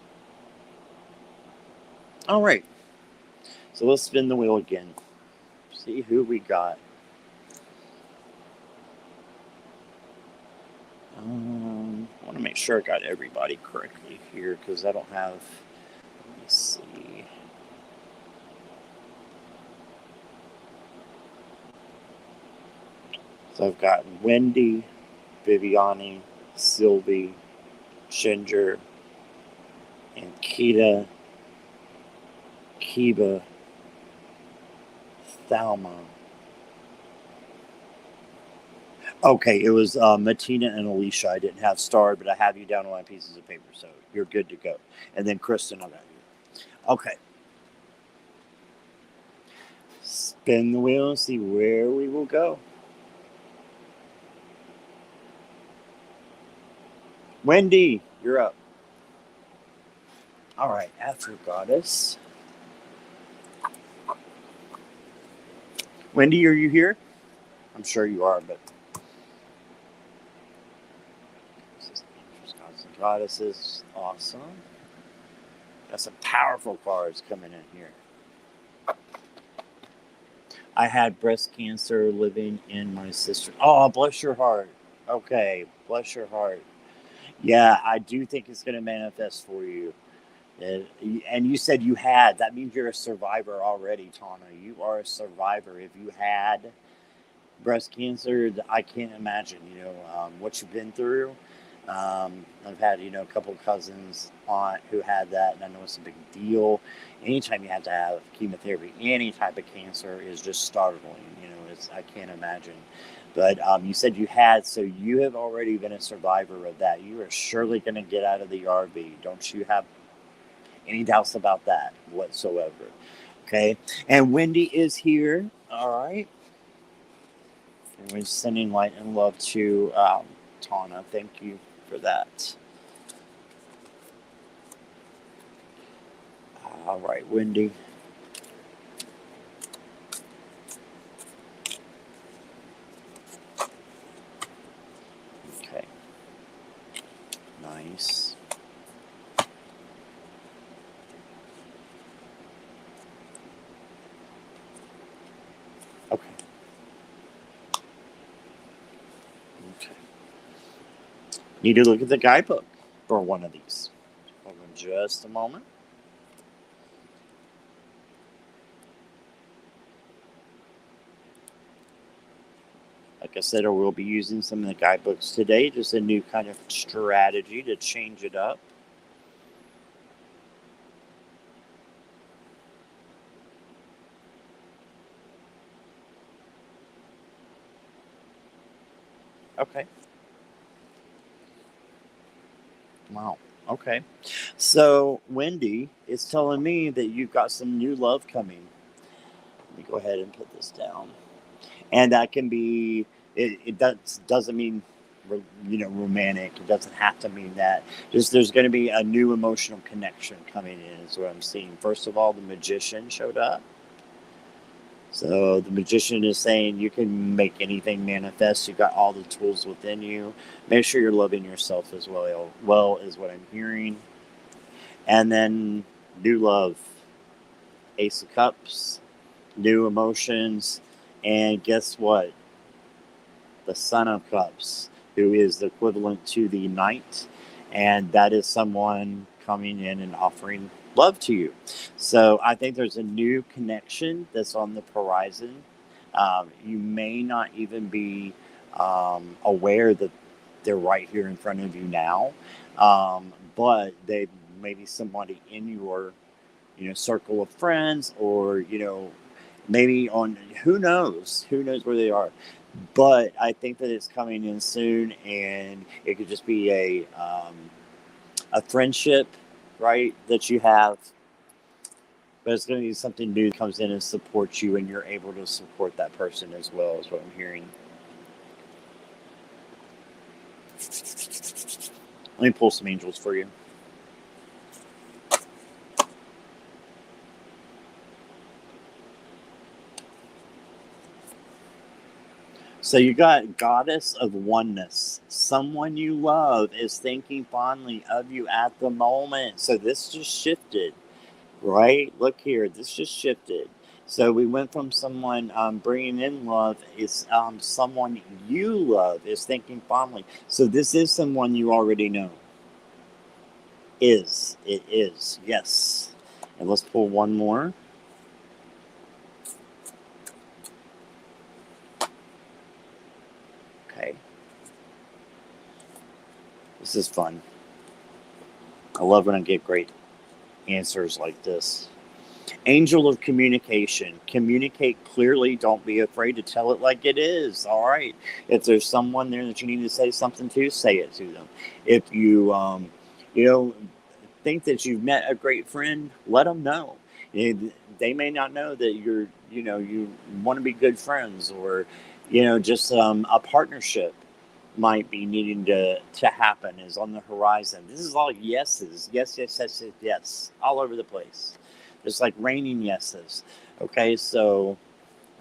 All right. So let's spin the wheel again. See who we got. I want to make sure I got everybody correctly here because I don't have. Let me see. So I've got Wendy, Viviani, Sylvie, Ginger, and Kita, Kiba, Thalma. Okay, it was Matina and Alicia. I didn't have starred, but I have you down on my pieces of paper, so you're good to go. And then Kristen, I got you. Okay. Spin the wheel and see where we will go. Wendy, you're up. All right, Afro-Goddess. Wendy, are you here? I'm sure you are, but this is Gods and Goddesses. Awesome. Got some powerful cards coming in here. I had breast cancer living in my sister. Oh, bless your heart. Okay, bless your heart. Yeah, I do think it's going to manifest for you. And you said you had. That means you're a survivor already, Tana. You are a survivor. If you had breast cancer, I can't imagine, what you've been through. I've had, a couple of cousins, aunt who had that, and I know it's a big deal. Anytime you have to have chemotherapy, any type of cancer is just startling. I can't imagine. But you said you had, so you have already been a survivor of that. You are surely going to get out of the RV. Don't you have any doubts about that whatsoever? Okay. And Wendy is here. All right. And we're sending light and love to Tana. Thank you for that. All right, Wendy. Okay. Nice. Okay. Okay. Need to look at the guidebook for one of these. Hold on just a moment. Like I said, I will be using some of the guidebooks today, just a new kind of strategy to change it up. Okay. Wow. Okay. So Wendy is telling me that you've got some new love coming. Let me go ahead and put this down. And that can be, doesn't mean, romantic. It doesn't have to mean that. Just there's going to be a new emotional connection coming in is what I'm seeing. First of all, the Magician showed up. So the Magician is saying you can make anything manifest. You've got all the tools within you. Make sure you're loving yourself as well is what I'm hearing. And then new love, Ace of Cups, new emotions, and guess what? The Son of Cups, who is the equivalent to the Knight, and that is someone coming in and offering love to you. So I think there's a new connection that's on the horizon. You may not even be aware that they're right here in front of you now, but they may be somebody in your circle of friends, or maybe on who knows where they are. But I think that it's coming in soon, and it could just be a friendship, right, that you have. But it's going to be something new that comes in and supports you, and you're able to support that person as well, is what I'm hearing. Let me pull some angels for you. So you got Goddess of Oneness. Someone you love is thinking fondly of you at the moment. So this just shifted, right? Look here, this just shifted. So we went from someone bringing in love is someone you love is thinking fondly. So this is someone you already know. It is, yes. And let's pull one more. Okay. This is fun. I love when I get great answers like this. Angel of communication. Communicate clearly. Don't be afraid to tell it like it is. All right. If there's someone there that you need to say something to, say it to them. If you, think that you've met a great friend, let them know. They may not know that you want to be good friends, or, just a partnership might be needing to happen is on the horizon. This is all yeses. Yes, yes, yes, yes, yes. All over the place. Just like raining yeses. Okay, so,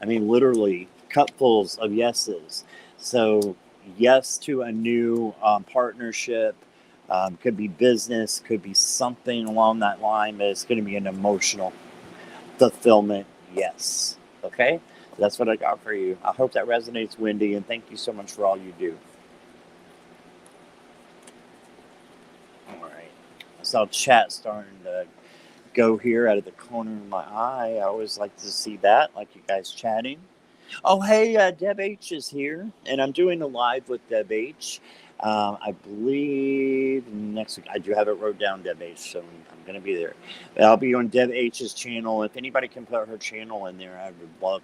I mean, literally cupfuls of yeses. So, yes to a new partnership. Could be business, could be something along that line, but it's going to be an emotional fulfillment. Yes. Okay, that's what I got for you. I hope that resonates, Wendy, and thank you so much for all you do. All right. I saw chat starting to go here out of the corner of my eye. I always like to see that, like you guys chatting. Oh, hey, Deb H is here, and I'm doing a live with Deb H. I believe next week. I do have it wrote down, Deb H, so I'm going to be there. I'll be on Deb H's channel. If anybody can put her channel in there, I would love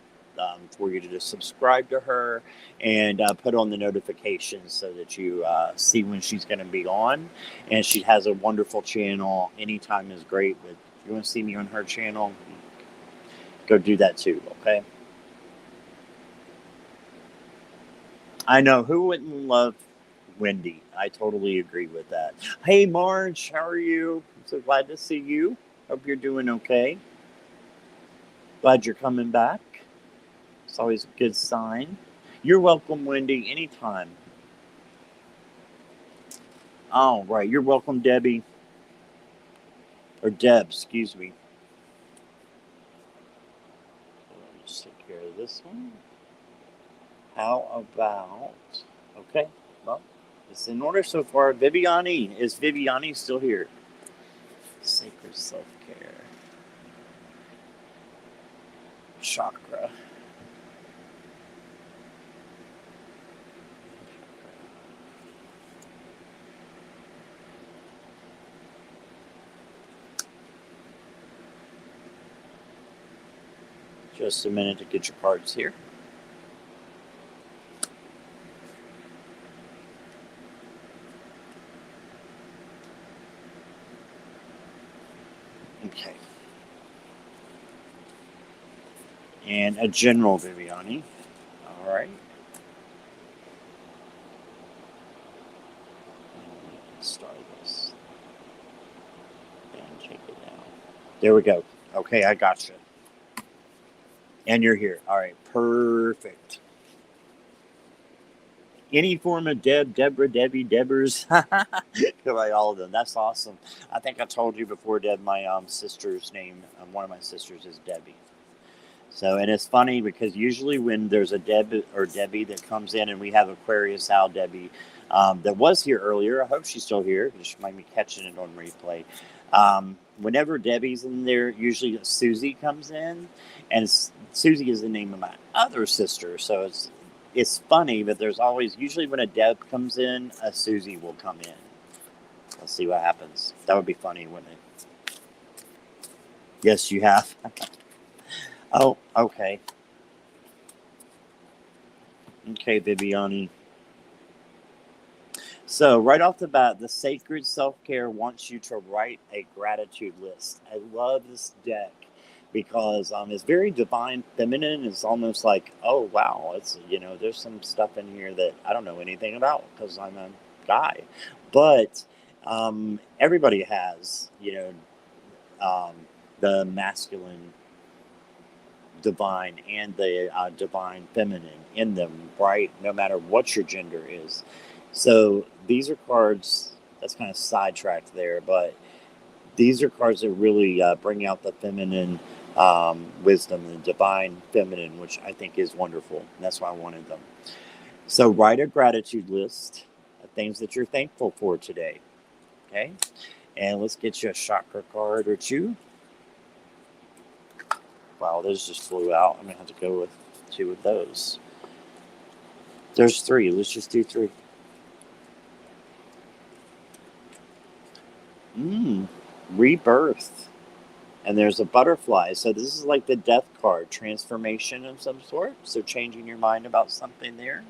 for you to just subscribe to her and put on the notifications so that you see when she's going to be on. And she has a wonderful channel. Anytime is great, but if you want to see me on her channel, go do that too, okay? I know, who wouldn't love Wendy? I totally agree with that. Hey, Marge, how are you? I'm so glad to see you. Hope you're doing okay. Glad you're coming back. It's always a good sign. You're welcome, Wendy, anytime. Oh, right. You're welcome, Debbie. Or Deb, excuse me. Let me just take care of this one. How about... Okay, well, it's in order so far. Viviani. Is Viviani still here? Sacred self-care. Chakra. Just a minute to get your cards here. Okay. And a general, Viviani. All right. Start this. And take it down. There we go. Okay, I got you. And you're here. All right, perfect. Any form of Deb, Deborah, Debbie, Debbers. Right, all of them. That's awesome. I think I told you before, Deb, my sister's name, one of my sisters is Debbie. So, and it's funny because usually when there's a Deb or Debbie that comes in, and we have Aquarius Al Debbie that was here earlier. I hope she's still here because she might be catching it on replay. Whenever Debbie's in there, usually Susie comes in, and Susie is the name of my other sister. So it's funny, but there's always, usually when a Deb comes in, a Susie will come in. Let's see what happens. That would be funny, wouldn't it? Yes, you have. Oh, okay. Okay, Viviani. So right off the bat, the Sacred Self-Care wants you to write a gratitude list. I love this deck because it's very divine feminine. It's almost like, oh, wow, it's, there's some stuff in here that I don't know anything about because I'm a guy. But everybody has, the masculine divine and the divine feminine in them, right? No matter what your gender is. So these are cards, that's kind of sidetracked there, but these are cards that really bring out the feminine wisdom, the divine feminine, which I think is wonderful. And that's why I wanted them. So write a gratitude list of things that you're thankful for today. Okay? And let's get you a chakra card or two. Wow, those just flew out. I'm going to have to go with 2 of those. There's 3. Let's just do 3. Rebirth. And there's a butterfly. So this is like the death card, transformation of some sort. So changing your mind about something there.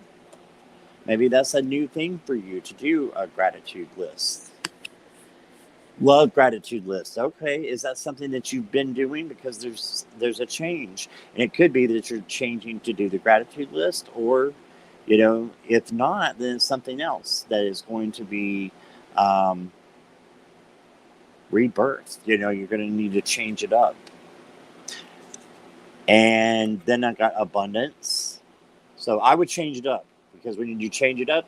Maybe that's a new thing for you to do, a gratitude list. Love gratitude list. Okay, is that something that you've been doing? Because there's a change, and it could be that you're changing to do the gratitude list, or if not, then it's something else that is going to be rebirth. You're going to need to change it up. And then I got abundance. So I would change it up because when you change it up,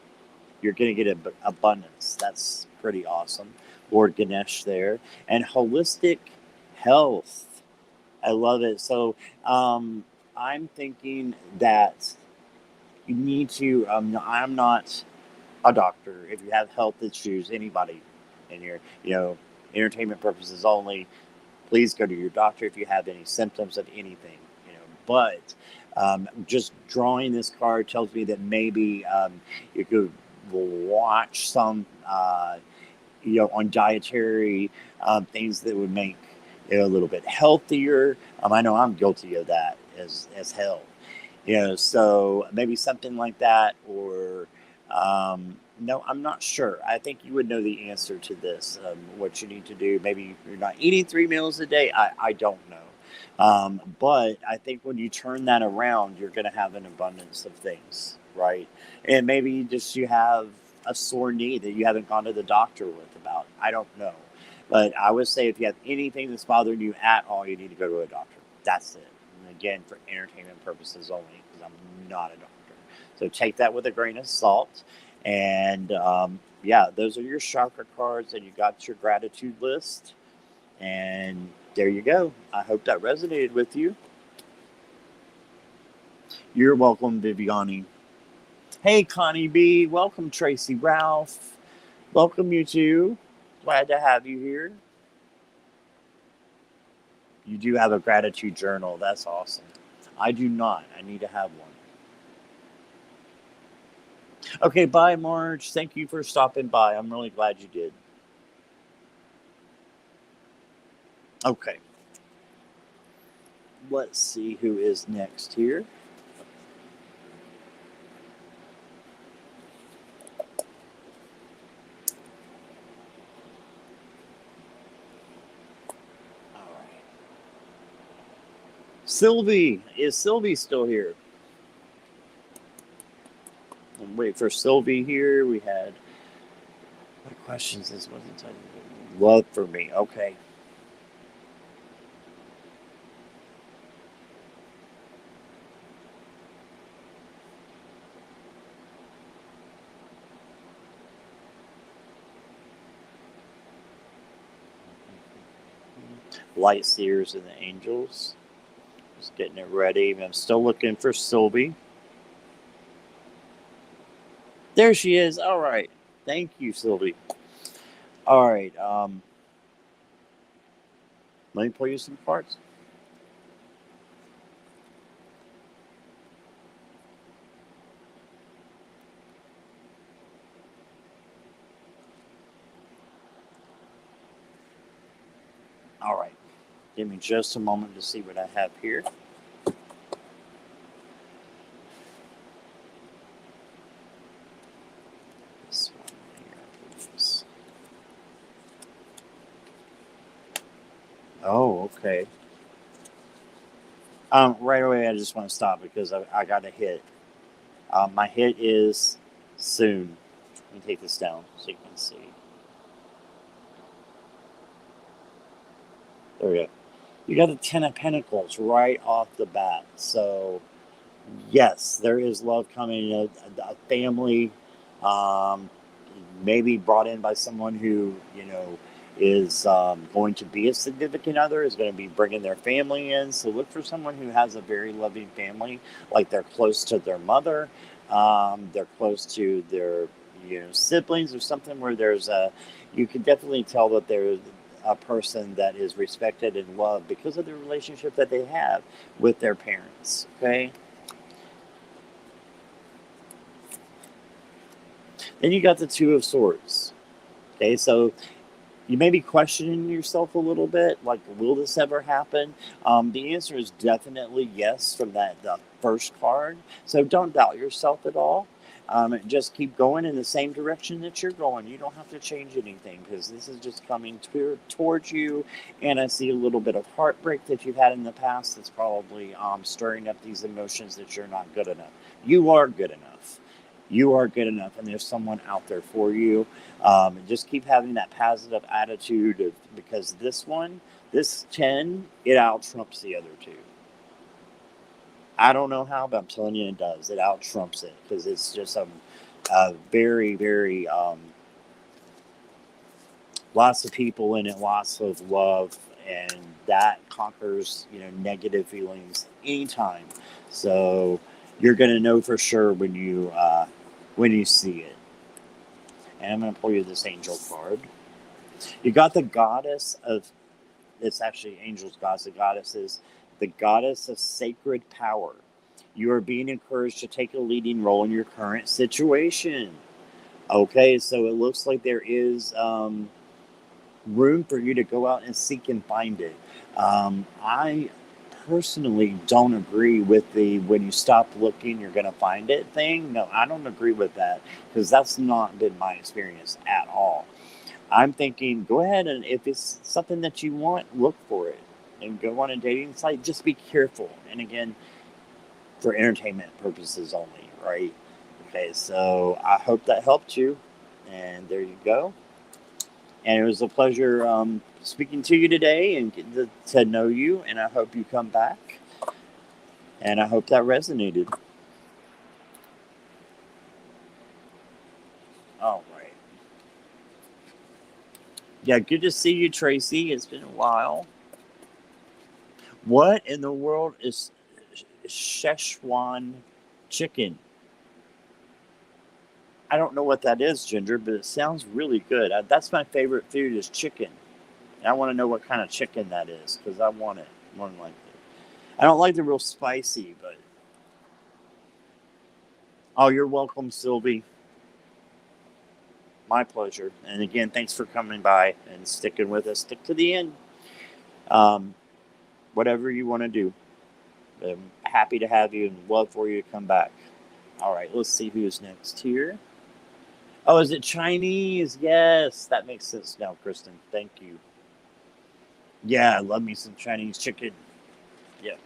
you're going to get abundance. That's pretty awesome. Lord Ganesh there. And holistic health. I love it. So I'm thinking that you need to, I'm not a doctor. If you have health issues, anybody in here, entertainment purposes only, please go to your doctor if you have any symptoms of anything, But just drawing this card tells me that maybe you could watch some on dietary things that would make it a little bit healthier. I know I'm guilty of that as hell. So maybe something like that, or no, I'm not sure. I think you would know the answer to this, what you need to do. Maybe you're not eating 3 meals a day. I don't know. But I think when you turn that around, you're going to have an abundance of things, right? And maybe you have a sore knee that you haven't gone to the doctor with about. I don't know. But I would say if you have anything that's bothering you at all, you need to go to a doctor. That's it. And again, for entertainment purposes only, because I'm not a doctor. So take that with a grain of salt. And those are your chakra cards, and you got your gratitude list. And there you go. I hope that resonated with you. You're welcome, Viviani. Hey, Connie B. Welcome, Tracy Ralph. Welcome, you two. Glad to have you here. You do have a gratitude journal. That's awesome. I do not. I need to have one. Okay, bye, Marge. Thank you for stopping by. I'm really glad you did. Okay. Let's see who is next here. All right. Sylvie. Is Sylvie still here? I'm waiting for Sylvie here. We had, what questions this wasn't? Love for me. Okay. Light Seers and the Angels. Just getting it ready. I'm still looking for Sylvie. There she is. All right. Thank you, Sylvie. All right. Let me pull you some cards. All right. Give me just a moment to see what I have here. This one here, please. Oh, okay. Right away, I just want to stop because I got a hit. My hit is soon. Let me take this down so you can see. There we go. You got the Ten of Pentacles right off the bat. So, yes, there is love coming. A family, um, maybe brought in by someone who, is going to be a significant other, is going to be bringing their family in. So look for someone who has a very loving family, like they're close to their mother, they're close to their siblings or something where you can definitely tell that there's a person that is respected and loved because of the relationship that they have with their parents. Okay. Then you got the Two of Swords. Okay, so you may be questioning yourself a little bit, like, will this ever happen? The answer is definitely yes from the first card. So don't doubt yourself at all. Just keep going in the same direction that you're going. You don't have to change anything because this is just coming towards you. And I see a little bit of heartbreak that you've had in the past that's probably stirring up these emotions that you're not good enough. You are good enough. You are good enough, and there's someone out there for you. Just keep having that positive attitude because this 10, it out trumps the other two. I don't know how, but I'm telling you it does. It out trumps it because it's just a very, very, lots of people in it, lots of love, and that conquers, negative feelings anytime. So you're going to know for sure when you see it. And I'm going to pull you this angel card. You got the goddess of, it's actually angels, gods, the goddess is the goddess of sacred power. You are being encouraged to take a leading role in your current situation. Okay, so it looks like there is room for you to go out and seek and find it. I personally don't agree with the when you stop looking, you're going to find it thing. No, I don't agree with that because that's not been my experience at all. I'm thinking, go ahead and if it's something that you want, look for it and go on a dating site. Just be careful. And again, for entertainment purposes only, right? Okay, so I hope that helped you. And there you go. And it was a pleasure speaking to you today and getting to know you. And I hope you come back. And I hope that resonated. All right. Yeah, good to see you, Tracy. It's been a while. What in the world is Szechuan chicken? I don't know what that is, Ginger, but it sounds really good. That's my favorite food is chicken. And I want to know what kind of chicken that is because I want it more than likely. I don't like the real spicy, but oh, you're welcome, Sylvie. My pleasure. And again, thanks for coming by and sticking with us. Stick to the end. Whatever you want to do. I'm happy to have you and love for you to come back. All right, let's see who's next here. Oh, is it Chinese? Yes, that makes sense now, Kristen. Thank you. Yeah, I love me some Chinese chicken. Yeah.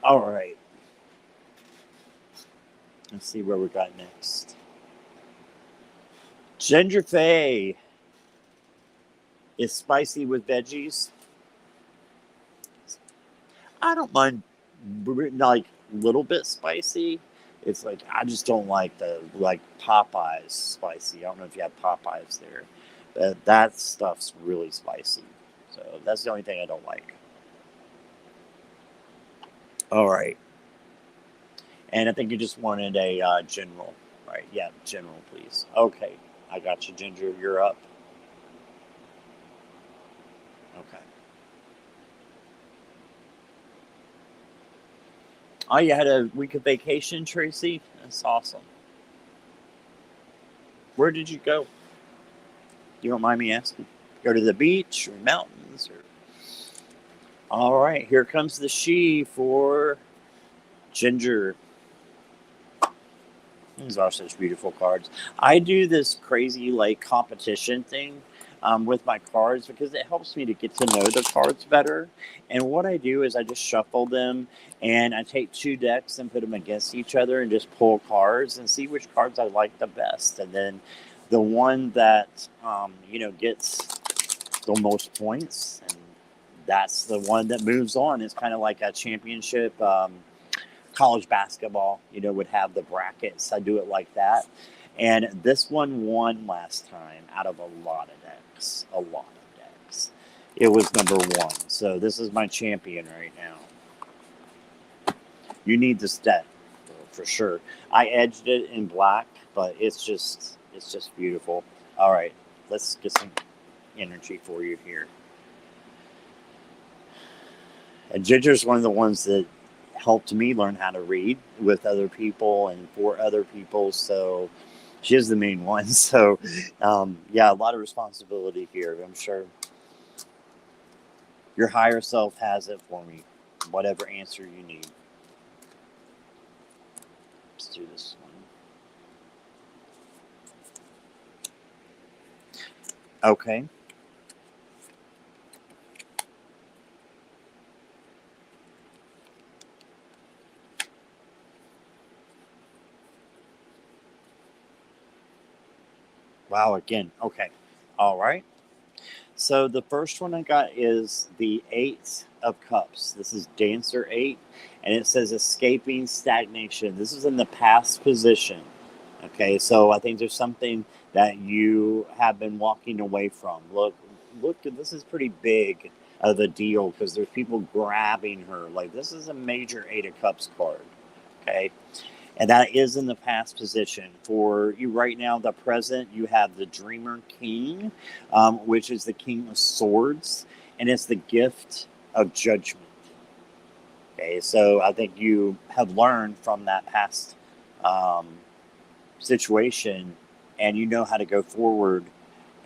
All right. Let's see where we got next. Ginger Faye is spicy with veggies. I don't mind, like, little bit spicy. It's like I just don't like the Popeyes spicy. I don't know if you have Popeyes there, but that stuff's really spicy. So that's the only thing I don't like. All right, and I think you just wanted a general, right? Yeah, general, please. Okay, I got you, Ginger. You're up. Okay. Oh, you had a week of vacation, Tracy? That's awesome. Where did you go? You don't mind me asking? Go to the beach or mountains or? All right, here comes the she for Ginger. These are such beautiful cards. I do this crazy competition thing with my cards because it helps me to get to know the cards better. And what I do is I just shuffle them and I take two decks and put them against each other and just pull cards and see which cards I like the best. And then the one that gets the most points, and that's the one that moves on. It's kind of like a championship. College basketball, would have the brackets. I do it like that. And this one won last time out of a lot of decks. A lot of decks. It was number one. So this is my champion right now. You need this deck for sure. I edged it in black, but it's just beautiful. All right, let's get some energy for you here. And Ginger's one of the ones that helped me learn how to read with other people and for other people. So she is the main one. So, yeah, a lot of responsibility here. I'm sure your higher self has it for me, whatever answer you need. Let's do this one. Okay. Wow, again. Okay. All right. So the first one I got is the Eight of Cups. This is Dancer 8, and it says escaping stagnation. This is in the past position. Okay, so I think there's something that you have been walking away from. Look, this is pretty big of a deal because there's people grabbing her. Like, this is a major Eight of Cups card. Okay, and that is in the past position. For you right now, the present, you have the Dreamer King, which is the King of Swords, and it's the gift of judgment. Okay, so I think you have learned from that past situation, and you know how to go forward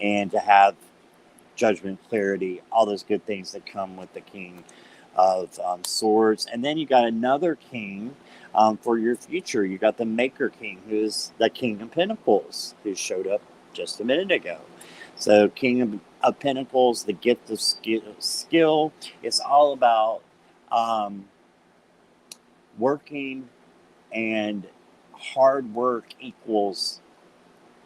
and to have judgment, clarity, all those good things that come with the King of Swords. And then you got another king for your future. You got the Maker King, who's the King of Pentacles, who showed up just a minute ago. So King of Pentacles, the gift of skill. It's all about working, and hard work equals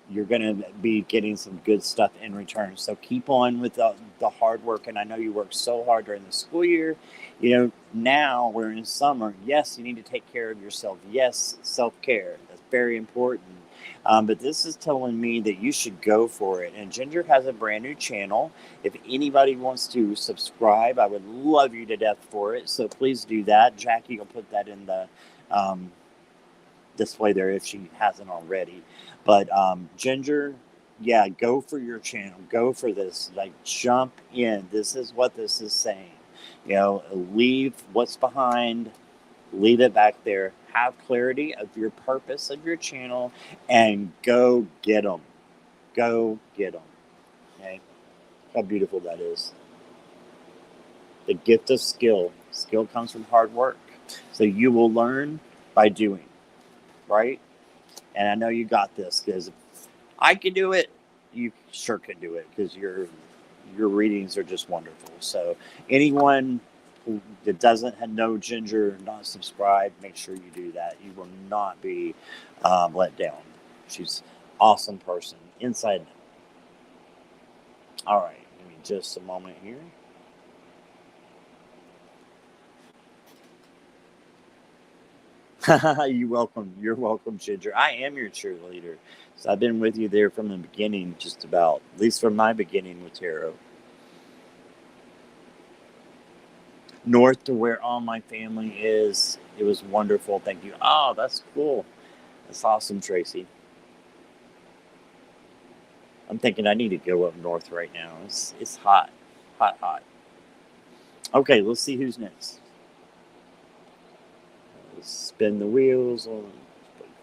you're going to be getting some good stuff in return. So keep on with the hard work. And I know you work so hard during the school year. Now we're in summer. Yes, you need to take care of yourself. Yes, self-care. That's very important. But this is telling me that you should go for it. And Ginger has a brand new channel. If anybody wants to subscribe, I would love you to death for it. So please do that. Jackie will put that in the display there if she hasn't already. But Ginger, yeah, go for your channel. Go for this. Like, jump in. This is what this is saying. Leave what's behind. Leave it back there. Have clarity of your purpose of your channel and go get them. Go get them. Okay? How beautiful that is. The gift of skill. Skill comes from hard work. So you will learn by doing, right? And I know you got this, because I can do it. You sure can do it, because your readings are just wonderful. So anyone that doesn't have no Ginger, not subscribed, make sure you do that. You will not be let down. She's an awesome person, inside and out. All right, give me just a moment here. You're welcome, Ginger. I am your cheerleader. So I've been with you there from the beginning, just about, at least from my beginning with tarot. North to where all my family is. It was wonderful. Thank you. Oh, that's cool. That's awesome, Tracy. I'm thinking I need to go up north right now. It's hot. Hot. Okay, let's see who's next. Let's spin the wheels. Only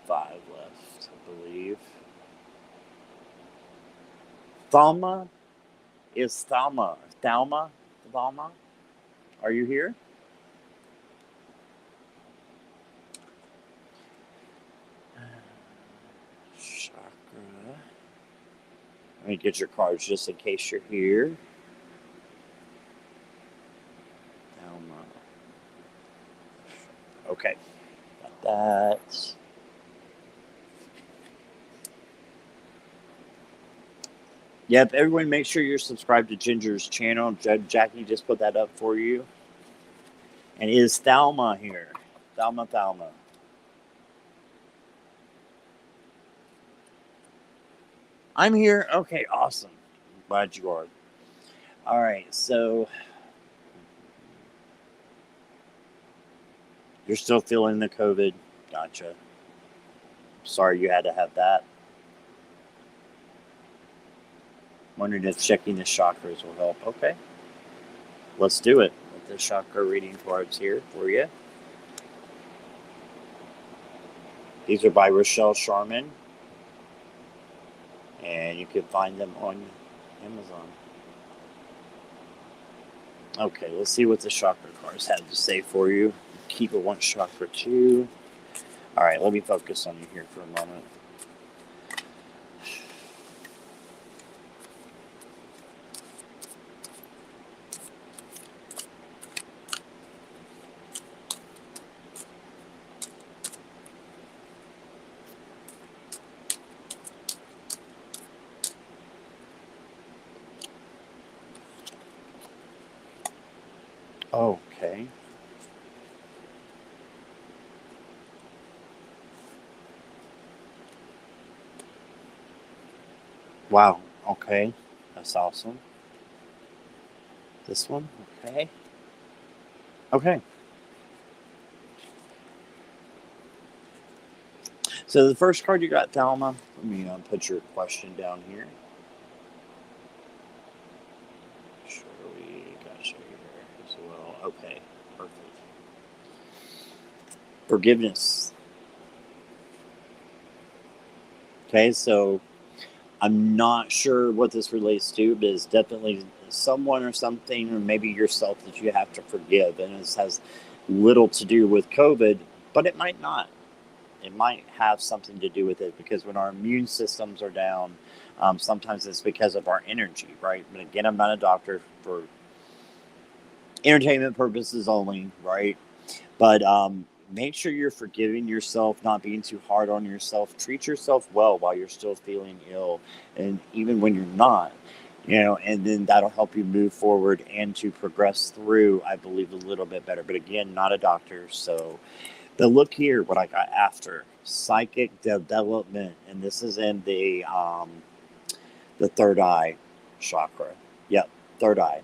5 left, I believe. Thalma? Is Thalma? Thalma? Are you here? Chakra. Let me get your cards just in case you're here. Thalma. Okay. Got that. Yep, everyone make sure you're subscribed to Ginger's channel. Jackie just put that up for you. And is Thalma here? Thalma. I'm here. Okay, awesome. Glad you are. All right, so you're still feeling the COVID. Gotcha. Sorry you had to have that. Wondering if checking the chakras will help. Okay. Let's do it. With the chakra reading cards here for you. These are by Rochelle Sharman. And you can find them on Amazon. Okay, let's see what the chakra cards have to say for you. Keep it one chakra too. All right, let me focus on you here for a moment. Okay. Wow. Okay. That's awesome. This one. Okay. Okay. So the first card you got, Thelma. Let me put your question down here. Sure, we got you here as well. Okay. Perfect. Forgiveness. Okay, so I'm not sure what this relates to, but it's definitely someone or something, or maybe yourself, that you have to forgive. And this has little to do with COVID, but it might not. It might have something to do with it, because when our immune systems are down, sometimes it's because of our energy, right? But again, I'm not a doctor, for entertainment purposes only, right? But make sure you're forgiving yourself, not being too hard on yourself. Treat yourself well while you're still feeling ill, and even when you're not, and then that'll help you move forward and to progress through, I believe, a little bit better. But again, not a doctor. So, but look here, what I got after psychic development, and this is in the third eye chakra. Yep, third eye,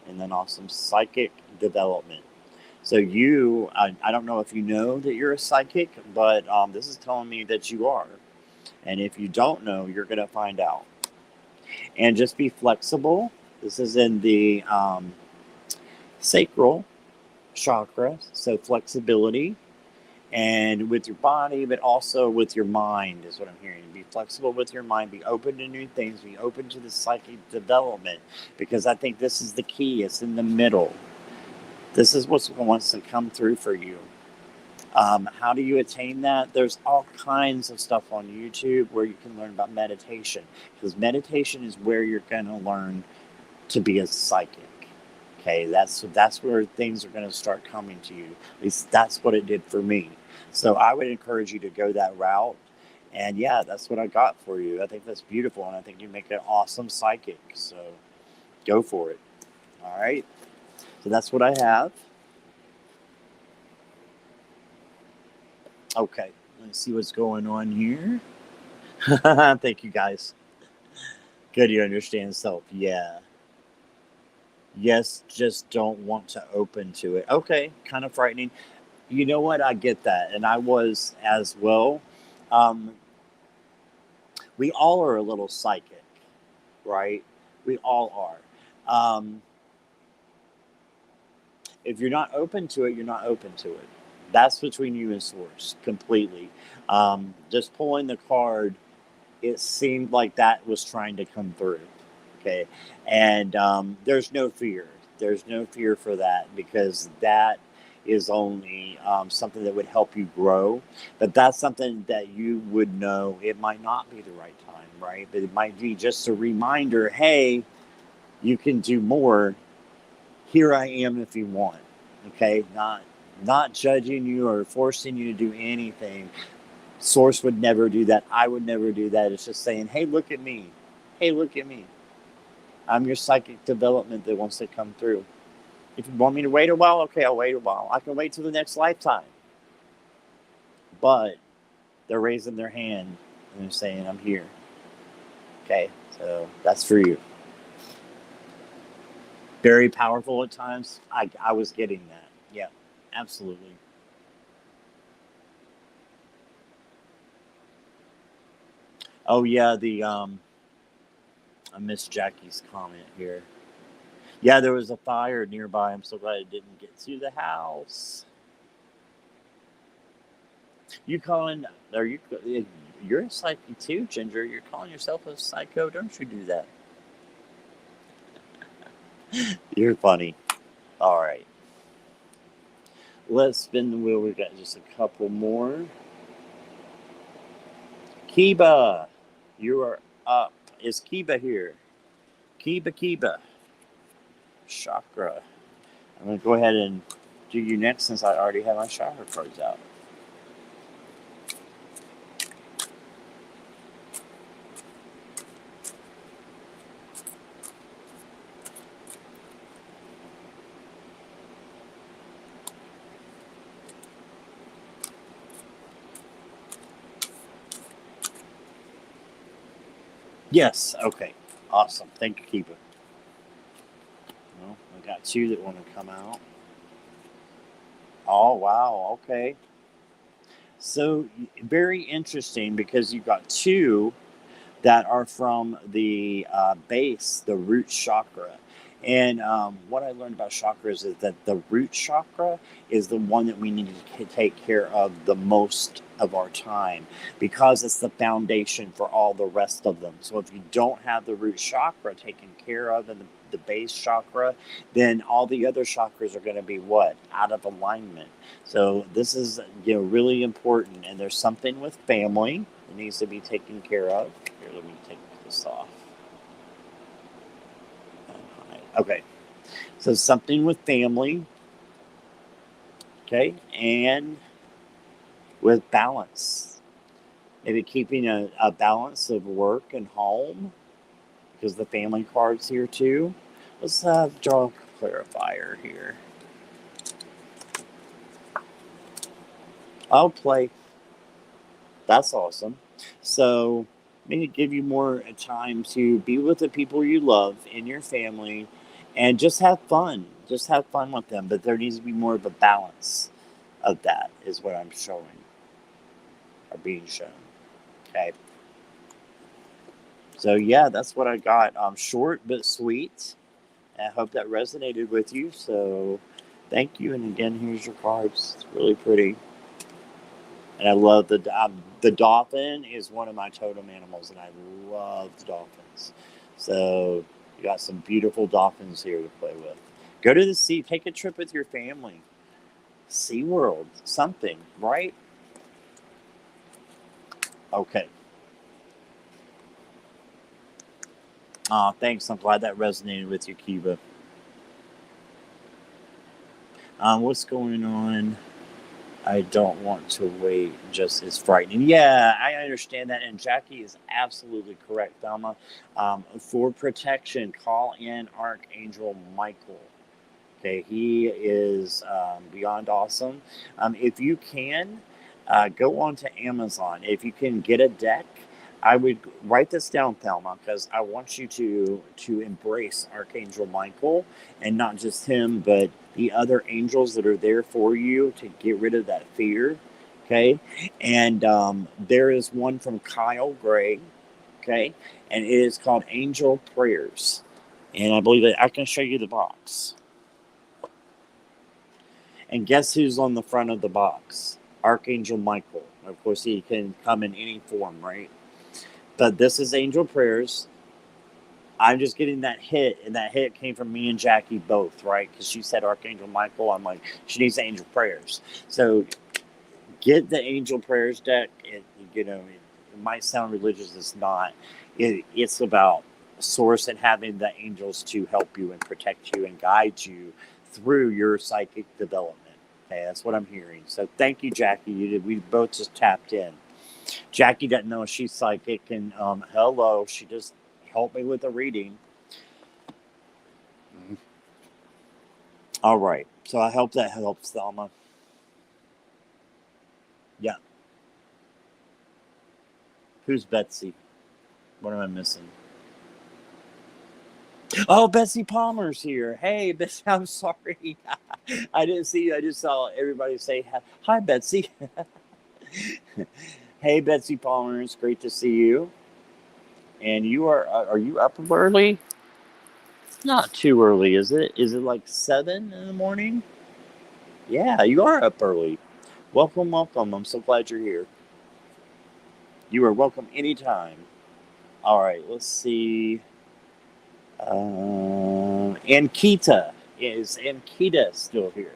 and then also psychic development. So I don't know if you know that you're a psychic, but this is telling me that you are. And if you don't know, you're going to find out. And just be flexible. This is in the sacral chakra, so flexibility. And with your body, but also with your mind is what I'm hearing. Be flexible with your mind. Be open to new things. Be open to the psychic development. Because I think this is the key. It's in the middle. This is what wants to come through for you. How do you attain that? There's all kinds of stuff on YouTube where you can learn about meditation, because meditation is where you're going to learn to be a psychic. Okay, that's where things are going to start coming to you. At least that's what it did for me. So I would encourage you to go that route. And yeah, that's what I got for you. I think that's beautiful, and I think you make an awesome psychic. So go for it. All right. So that's what I have. Okay, let's see what's going on here. Thank you, guys. Good, you understand self. Yeah. Yes, just don't want to open to it. Okay, kind of frightening. You know what? I get that, and I was as well. Um, we all are a little psychic, right? We all are. If you're not open to it, you're not open to it. That's between you and Source completely. Just pulling the card, it seemed like that was trying to come through. Okay. And there's no fear. There's no fear for that, because that is only something that would help you grow. But that's something that you would know it might not be the right time, right? But it might be just a reminder, hey, you can do more. Here I am if you want. Okay. Not judging you or forcing you to do anything. Source would never do that. I would never do that. It's just saying, hey, look at me. Hey, look at me. I'm your psychic development that wants to come through. If you want me to wait a while, okay, I'll wait a while. I can wait till the next lifetime. But they're raising their hand and they're saying, I'm here. Okay, so that's for you. Very powerful at times. I was getting that. Yeah, absolutely. Oh yeah, I missed Jackie's comment here. Yeah, there was a fire nearby. I'm so glad it didn't get to the house. You calling? Are you? You're a psychic too, Ginger. You're calling yourself a psycho. Don't you do that? You're funny. All right. Let's spin the wheel. We've got just a couple more. Kiba, you are up. Is Kiba here? Kiba. Chakra. I'm going to go ahead and do you next, since I already have my chakra cards out. Yes. Okay. Awesome. Thank you, Kiba. Well, I got two that want to come out. Oh, wow. Okay. So very interesting, because you've got two that are from the base, the root chakra. And what I learned about chakras is that the root chakra is the one that we need to take care of the most of our time, because it's the foundation for all the rest of them. So if you don't have the root chakra taken care of, and the base chakra, then all the other chakras are going to be what? Out of alignment. So this is, really important. And there's something with family that needs to be taken care of. Here, let me take this off. Okay. So something with family. Okay. And with balance. Maybe keeping a balance of work and home, because the family card's here too. Let's draw a clarifier here. I'll play. That's awesome. So maybe give you more time to be with the people you love in your family, and just have fun. Just have fun with them. But there needs to be more of a balance of that, is what I'm showing, or being shown. Okay. So yeah, that's what I got. Short but sweet. I hope that resonated with you. So thank you. And again, here's your cards. It's really pretty. And I love the dolphin is one of my totem animals, and I love the dolphins. So you got some beautiful dolphins here to play with. Go to the sea. Take a trip with your family. SeaWorld. Something, right? Okay. Oh, thanks. I'm glad that resonated with you, Kiva. What's going on? I don't want to wait. Just is frightening. Yeah, I understand that. And Jackie is absolutely correct, Thelma. For protection, call in Archangel Michael. Okay, he is beyond awesome. If you can, go on to Amazon. If you can get a deck, I would write this down, Thelma, because I want you to embrace Archangel Michael, and not just him, but the other angels that are there for you to get rid of that fear. Okay, and there is one from Kyle Gray. Okay, and it is called Angel Prayers, and I believe that I can show you the box. And guess who's on the front of the box? Archangel Michael. Of course, he can come in any form, right? But this is Angel Prayers. I'm just getting that hit, and that hit came from me and Jackie both, right? Because she said Archangel Michael. I'm like, she needs Angel Prayers. So get the Angel Prayers deck. It might sound religious. It's not. It's about Source and having the angels to help you and protect you and guide you through your psychic development. Okay, that's what I'm hearing. So thank you, Jackie. We both just tapped in. Jackie doesn't know she's psychic, and hello, she just helped me with a reading. All right, so I hope that helps, Thelma. Yeah. Who's Betsy? What am I missing? Oh, Betsy Palmer's here. Hey, Betsy, I'm sorry. I didn't see you. I just saw everybody say hi, Betsy. Hey, Betsy Palmer. It's great to see you. And you are you up early? It's not too early, is it? Is it like 7 in the morning? Yeah, you are up early. Welcome, welcome. I'm so glad you're here. You are welcome anytime. All right, let's see. Ankita. Is Ankita still here?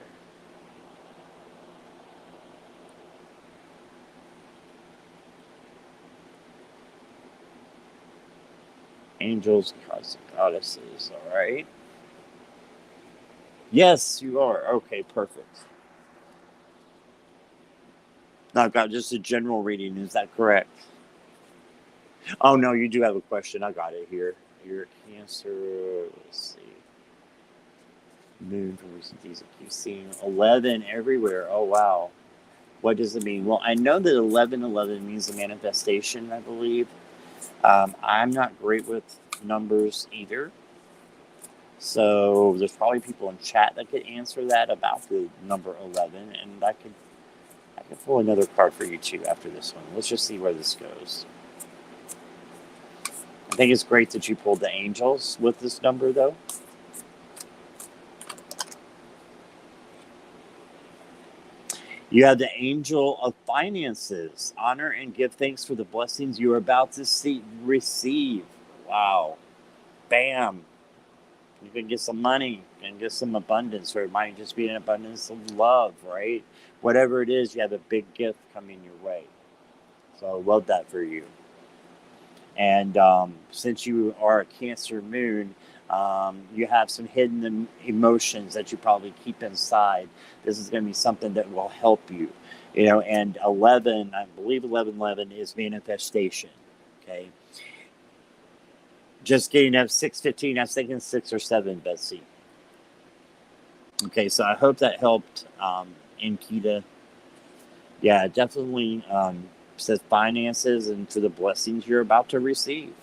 Angels, gods, and goddesses. All right. Yes, you are. Okay, perfect. Now I've got just a general reading. Is that correct? Oh, no, you do have a question. I got it here. Your Cancer. Let's see. Moon for recent days. I keep seeing 11 everywhere. Oh, wow. What does it mean? Well, I know that 1111 means a manifestation, I believe. I'm not great with numbers either. So there's probably people in chat that could answer that about the number 11. And I could pull another card for you too after this one. Let's just see where this goes. I think it's great that you pulled the angels with this number, though. You have the angel of finances. Honor and give thanks for the blessings you are about to receive. Wow. Bam. You can get some money and get some abundance, or it might just be an abundance of love, right? Whatever it is, you have a big gift coming your way. So I love that for you. And since you are a Cancer moon, you have some hidden emotions that you probably keep inside. This is going to be something that will help you. And 11, I believe 1111 is manifestation. Okay. Just getting up 6:15. I was thinking 6 or 7, Betsy. Okay, so I hope that helped, Ankita. Yeah, definitely says finances and for the blessings you're about to receive.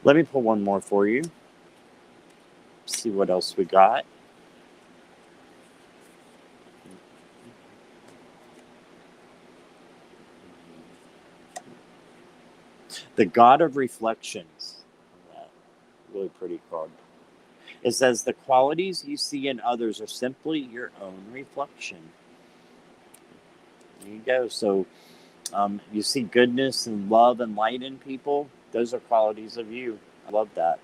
Let me pull one more for you. See what else we got. The God of Reflections. Really pretty card. It says the qualities you see in others are simply your own reflection. There you go. So you see goodness and love and light in people. Those are qualities of you. I love that.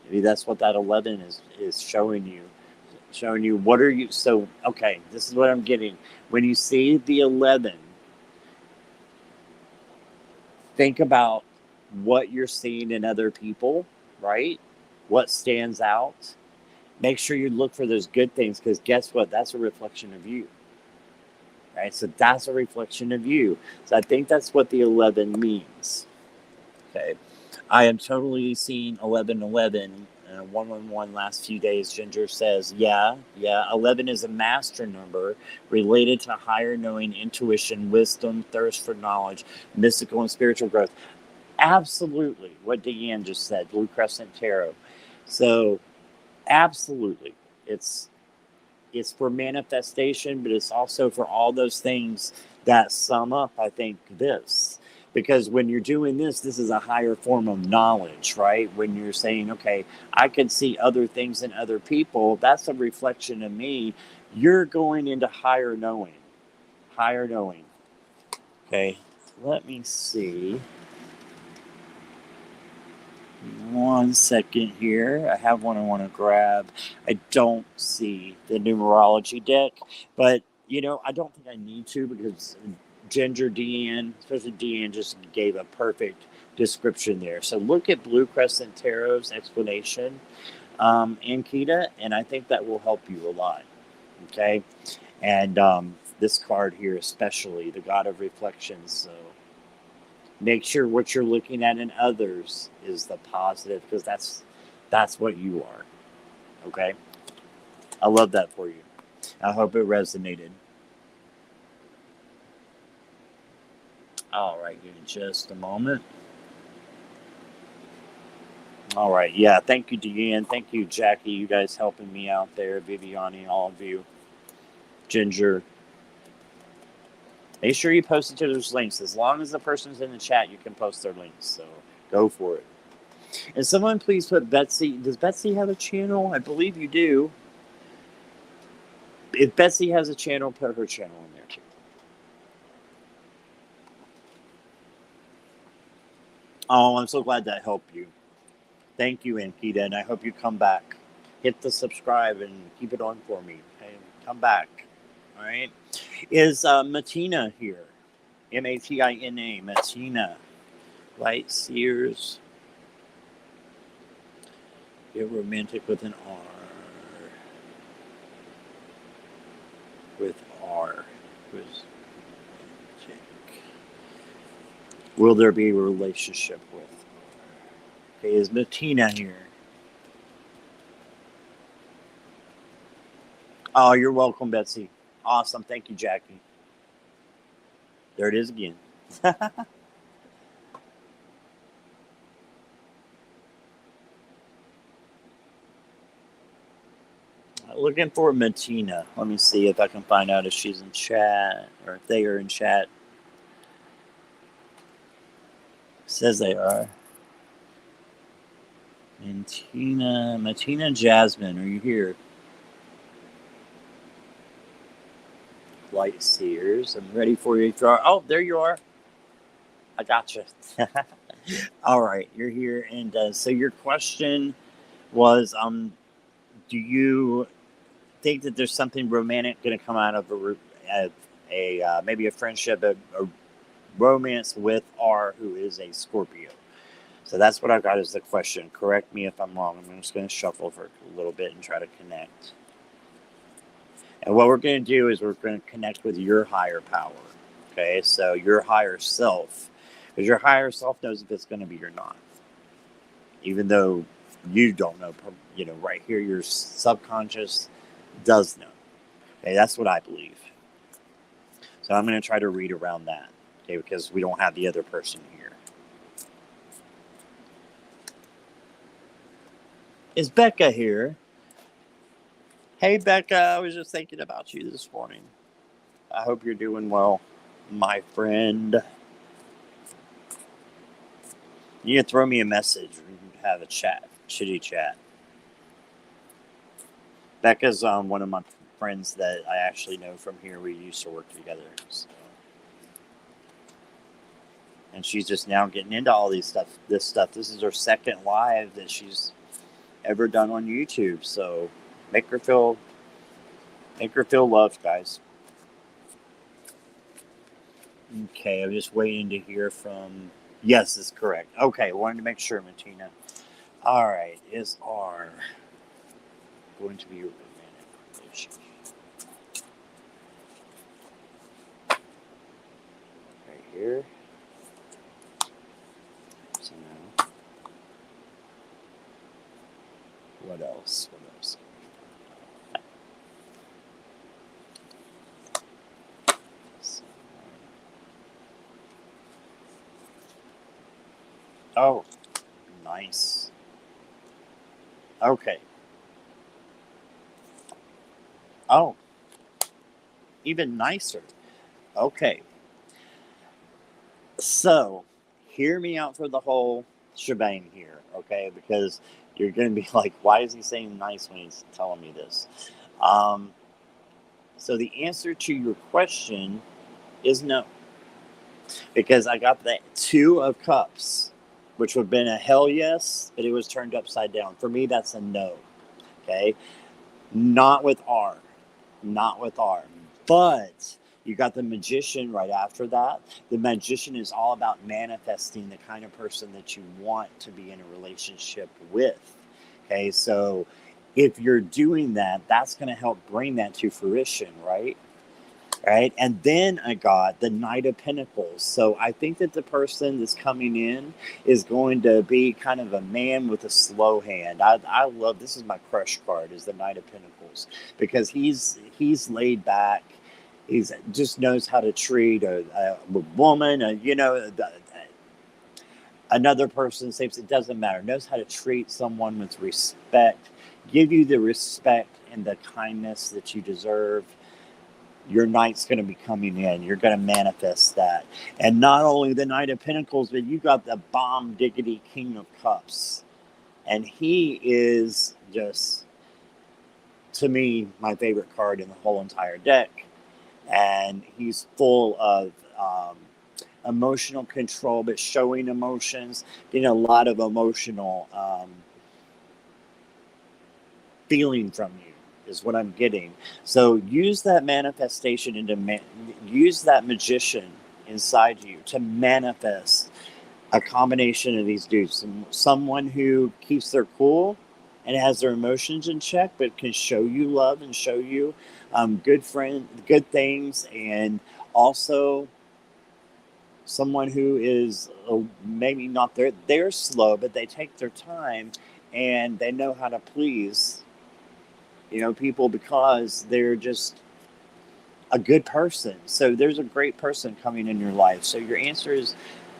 Maybe that's what that 11 is showing you. Showing you what are you. So, okay, this is what I'm getting. When you see the 11, think about what you're seeing in other people, right? What stands out. Make sure you look for those good things, because guess what? That's a reflection of you, right? So that's a reflection of you. So I think that's what the 11 means. Okay. I am totally seeing 1111. 111 last few days. Ginger says, yeah. 11 is a master number related to higher knowing, intuition, wisdom, thirst for knowledge, mystical and spiritual growth. Absolutely. What Deanne just said, Blue Crescent Tarot. So, absolutely. It's for manifestation, but it's also for all those things that sum up, I think, this. Because when you're doing this is a higher form of knowledge, right? When you're saying, okay, I can see other things in other people, that's a reflection of me. You're going into higher knowing. Higher knowing. Okay, let me see. One second here. I have one I want to grab. I don't see the numerology deck, but I don't think I need to, because Ginger, Deanne, especially Deanne, just gave a perfect description there. So look at Blue Crescent Tarot's explanation, Ankita, and I think that will help you a lot. Okay, and this card here, especially the God of Reflections. So make sure what you're looking at in others is the positive, because that's what you are. Okay? I love that for you. I hope it resonated. All right, give me just a moment. All right, yeah, thank you, Deanne. Thank you, Jackie. You guys helping me out there. Viviani, all of you. Ginger. Make sure you post it to those links. As long as the person's in the chat, you can post their links. So go for it. And someone please put Betsy. Does Betsy have a channel? I believe you do. If Betsy has a channel, put her channel in there too. Oh, I'm so glad that helped you. Thank you, Ankita, and I hope you come back. Hit the subscribe and keep it on for me. Okay? Come back. All right. Is Matina here? Matina. Matina. Light Seers. Get romantic with an R. With R. Will there be a relationship with? Okay, is Matina here? Oh, you're welcome, Betsy. Awesome. Thank you, Jackie. There it is again. Looking for Matina. Let me see if I can find out if she's in chat, or if they are in chat. Says they are. Matina Jasmine, are you here? Light Seers, I'm ready for you. Oh, there you are. I gotcha. All right, you're here. And so your question was, do you think that there's something romantic going to come out of maybe a friendship, a romance with R, who is a Scorpio? So that's what I've got as the question. Correct me if I'm wrong. I'm just going to shuffle for a little bit and try to connect. And what we're going to do is we're going to connect with your higher power. Okay, so your higher self. Because your higher self knows if it's going to be or not. Even though you don't know, right here, your subconscious does know. Okay, that's what I believe. So I'm going to try to read around that. Okay, because we don't have the other person here. Is Becca here? Hey, Becca, I was just thinking about you this morning. I hope you're doing well, my friend. You can throw me a message. We can have a chat, shitty chat. Becca's one of my friends that I actually know from here. We used to work together. So. And she's just now getting into all this stuff. This is her second live that she's ever done on YouTube. So make her feel loved, guys. Okay, I'm just waiting to hear from. Yes, is correct. Okay, wanted to make sure, Martina. All right, is R going to be your romantic relationship? Right here. So now, what else? What else? So, oh, nice. Okay. Oh, even nicer. Okay. So, hear me out for the whole shebang here, okay? Because you're going to be like, why is he saying nice when he's telling me this? Um, so, the answer to your question is no. Because I got the Two of Cups, which would have been a hell yes, but it was turned upside down. For me, that's a no, okay? Not with R. Not with R. But you got the Magician right after that. The Magician is all about manifesting the kind of person that you want to be in a relationship with. Okay, so if you're doing that, that's going to help bring that to fruition, right? Right. And then I got the Knight of Pentacles. So I think that the person that's coming in is going to be kind of a man with a slow hand. I love, this is my crush card, is the Knight of Pentacles, because he's laid back. He's just knows how to treat a woman, another person. It doesn't matter. Knows how to treat someone with respect, give you the respect and the kindness that you deserve. Your knight's going to be coming in. You're going to manifest that. And not only the Knight of Pentacles, but you got the bomb diggity King of Cups. And he is just, to me, my favorite card in the whole entire deck. And he's full of emotional control, but showing emotions, getting a lot of emotional feeling from you is what I'm getting. So use that manifestation use that magician inside you to manifest a combination of these dudes. Someone who keeps their cool and has their emotions in check, but can show you love and show you good things, and also someone who is maybe not they're slow, but they take their time and they know how to please people because they're just a good person. So there's a great person coming in your life. So your answer is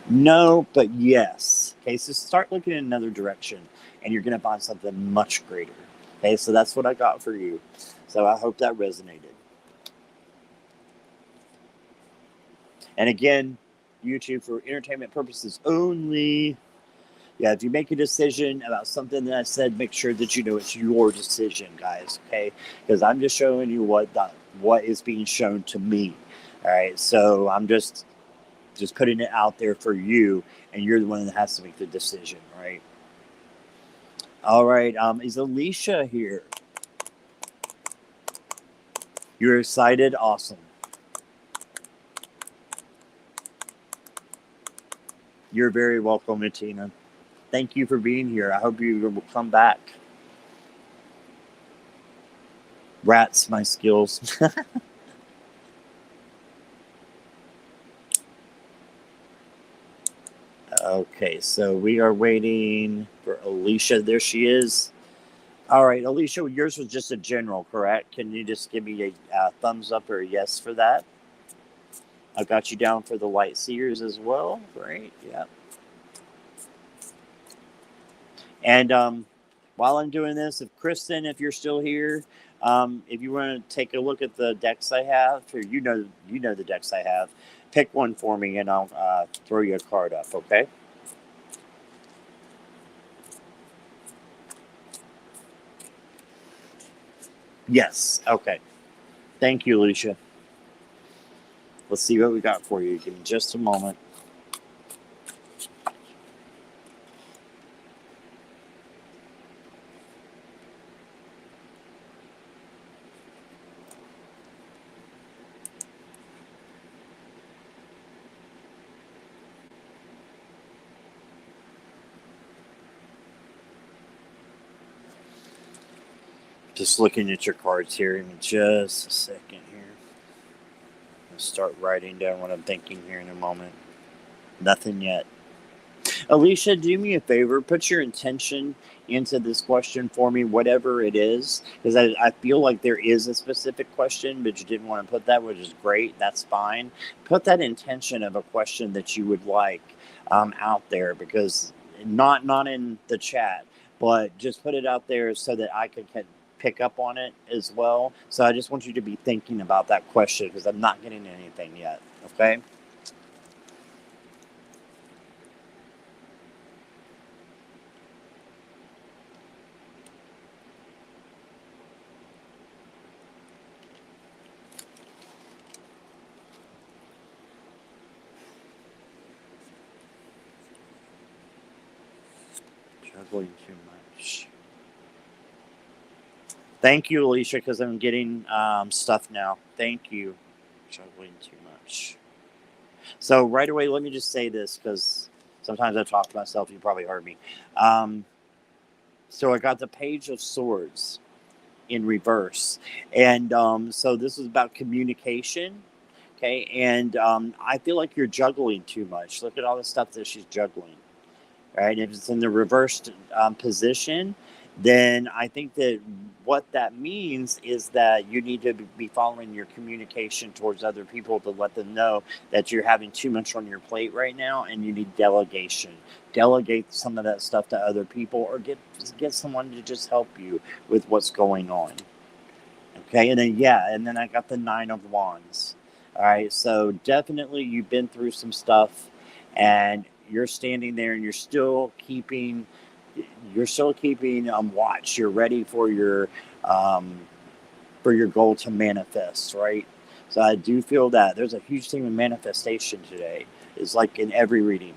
no, but yes. Okay, so start looking in another direction and you're going to find something much greater. Okay, so that's what I got for you. So I hope that resonated. And again, YouTube for entertainment purposes only. Yeah, if you make a decision about something that I said, make sure that you know it's your decision, guys, okay? Because I'm just showing you what is being shown to me, all right? So I'm just putting it out there for you, and you're the one that has to make the decision, right? All right, is Alicia here? You're excited? Awesome. You're very welcome, Matina. Thank you for being here. I hope you will come back. Rats, my skills. Okay, so we are waiting for Alicia. There she is. All right, Alicia, yours was just a general, correct? Can you just give me a thumbs up or a yes for that? I got you down for the Light Seers as well. Great, yeah. And while I'm doing this, if Kristen, if you're still here, if you want to take a look at the decks I have, or you know the decks I have, pick one for me and I'll throw you a card up, okay? Yes, okay. Thank you, Alicia. Let's see what we got for you. Give me just a moment. Just looking at your cards here in just a second here. I'll start writing down what I'm thinking here in a moment. Nothing yet. Alicia, do me a favor. Put your intention into this question for me, whatever it is. Because I feel like there is a specific question, but you didn't want to put that, which is great. That's fine. Put that intention of a question that you would like out there. Because not in the chat, but just put it out there so that I can pick up on it as well. So I just want you to be thinking about that question because I'm not getting anything yet. Okay? Juggling too much. Thank you, Alicia, because I'm getting stuff now. Thank you. Juggling too much. So right away, let me just say this because sometimes I talk to myself. You probably heard me. So I got the Page of Swords in reverse. And so this is about communication. Okay. And I feel like you're juggling too much. Look at all the stuff that she's juggling. Right? If it's in the reversed position, then I think that what that means is that you need to be following your communication towards other people to let them know that you're having too much on your plate right now and you need delegation. Delegate some of that stuff to other people or get someone to just help you with what's going on. Okay, and then I got the Nine of Wands. All right, so definitely you've been through some stuff and you're standing there and you're still keeping watch. You're ready for your goal to manifest, right? So I do feel that there's a huge thing of manifestation today. It's like in every reading.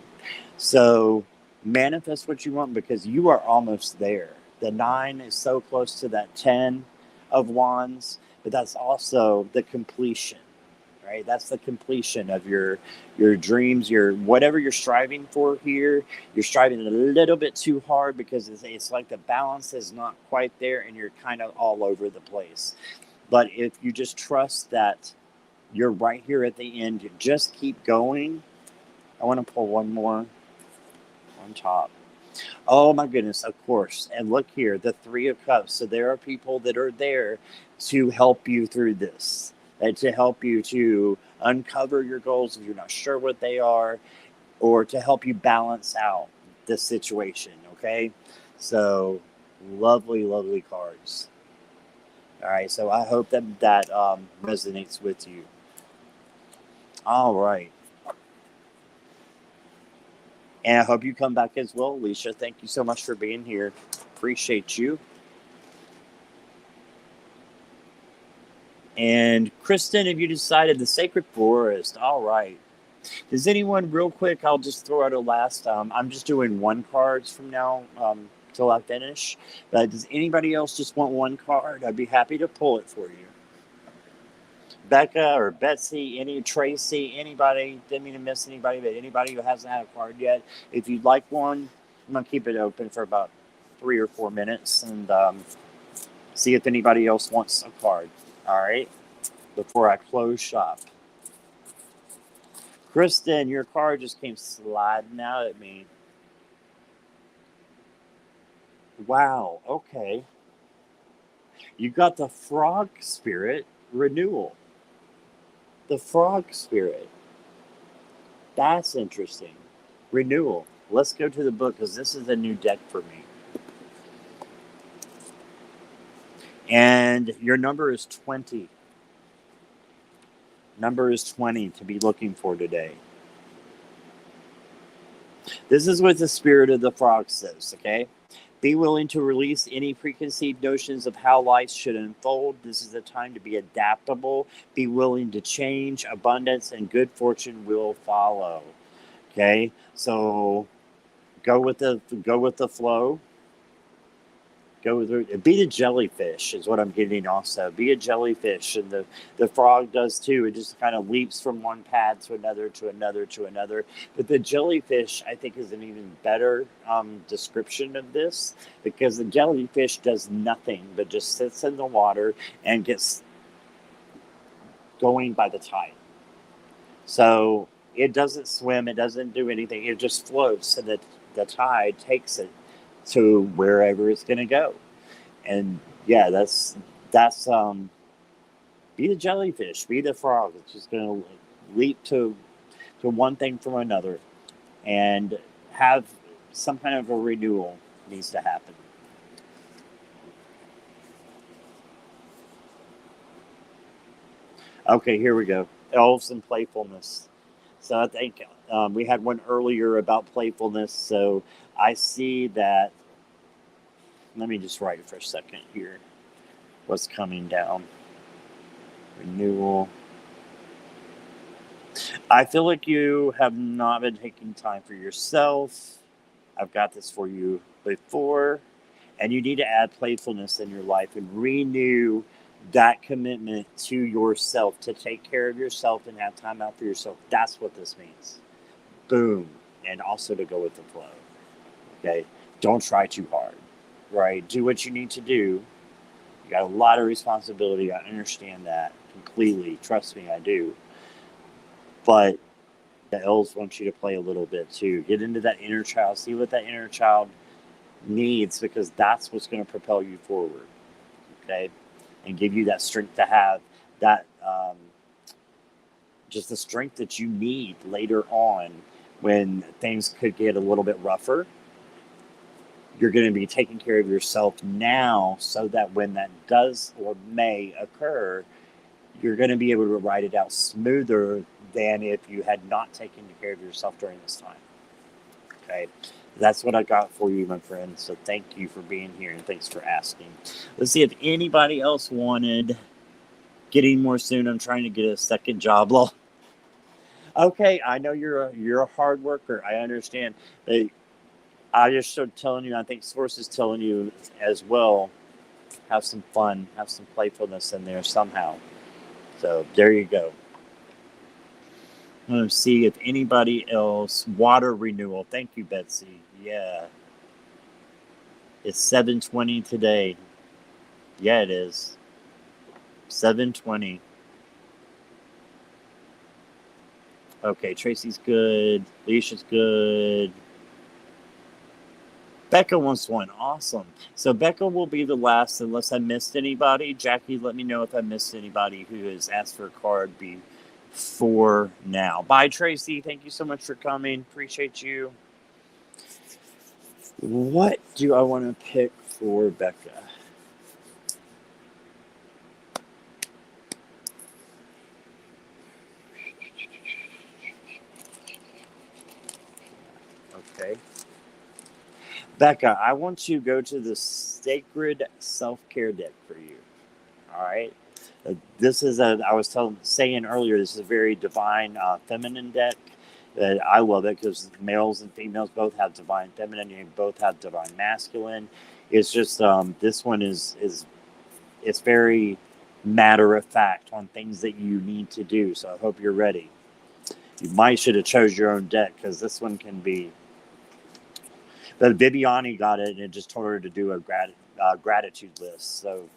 So manifest what you want because you are almost there. The 9 is so close to that 10 of Wands, but that's also the completion. Right, that's the completion of your dreams, your whatever you're striving for here. You're striving a little bit too hard because it's like the balance is not quite there, and you're kind of all over the place. But if you just trust that you're right here at the end, you just keep going. I want to pull one more on top. Oh my goodness, of course. And look here, the 3 of Cups. So there are people that are there to help you through this. To help you to uncover your goals if you're not sure what they are, or to help you balance out the situation, okay? So, lovely, lovely cards. All right, so I hope that resonates with you. All right. And I hope you come back as well, Alicia. Thank you so much for being here. Appreciate you. And Kristen, have you decided the Sacred Forest? All right. Does anyone, real quick, I'll just throw out a last, I'm just doing 1 cards from now till I finish. But does anybody else just want 1 card? I'd be happy to pull it for you. Becca or Betsy, Tracy, anybody, didn't mean to miss anybody, but anybody who hasn't had a card yet, if you'd like one, I'm going to keep it open for about 3 or 4 minutes and see if anybody else wants a card. All right, before I close shop. Kristen, your card just came sliding out at me. Wow, okay. You got the Frog Spirit Renewal. The Frog Spirit. That's interesting. Renewal. Let's go to the book because this is a new deck for me. And your number is 20. Number is 20 to be looking for today. This is what the Spirit of the Frog says, okay? Be willing to release any preconceived notions of how life should unfold. This is a time to be adaptable. Be willing to change. Abundance and good fortune will follow. Okay? So go with the flow. Go through, be the jellyfish is what I'm getting also. Be a jellyfish, and the frog does too. It just kind of leaps from one pad to another, to another, to another. But the jellyfish, I think, is an even better description of this, because the jellyfish does nothing but just sits in the water and gets going by the tide. So it doesn't swim, it doesn't do anything, it just floats, and the tide takes it to wherever it's going to go. And yeah, that's be the jellyfish, be the frog. It's just going to leap to one thing from another, and have some kind of a renewal needs to happen. Okay, here we go. Elves and playfulness. So I think we had one earlier about playfulness. So I see that. Let me just write it for a second here. What's coming down? Renewal. I feel like you have not been taking time for yourself. I've got this for you before. And you need to add playfulness in your life and renew that commitment to yourself, to take care of yourself and have time out for yourself. That's what this means. Boom. And also to go with the flow. Okay? Don't try too hard. Right? Do what you need to do. You got a lot of responsibility. I understand that completely. Trust me, I do. But the elves want you to play a little bit too. Get into that inner child. See what that inner child needs, because that's what's going to propel you forward. Okay? And give you that strength to have that, just the strength that you need later on when things could get a little bit rougher. You're going to be taking care of yourself now, so that when that does or may occur, you're going to be able to ride it out smoother than if you had not taken care of yourself during this time. Okay? That's what I got for you, my friend. So thank you for being here, and thanks for asking. Let's see if anybody else wanted getting more soon. I'm trying to get a second job. Okay, I know you're a hard worker. I understand. I just started telling you, I think Source is telling you as well, have some fun, have some playfulness in there somehow. So there you go. I'm going to see if anybody else. Water renewal. Thank you, Betsy. Yeah. It's 7:20 today. Yeah, it is. 7:20. Okay, Tracy's good. Leisha's good. Becca wants one. Awesome. So Becca will be the last unless I missed anybody. Jackie, let me know if I missed anybody who has asked for a card before now. Bye, Tracy. Thank you so much for coming. Appreciate you. What do I want to pick for Becca? Okay. Becca, I want to go to the Sacred Self-Care deck for you. All right. This is I was saying earlier, this is a very divine feminine deck. I love it because males and females both have divine feminine. You both have divine masculine. It's just this one is it's very matter of fact on things that you need to do. So I hope you're ready. You might should have chose your own deck, because this one can be. But Viviani got it, and it just told her to do a gratitude list. So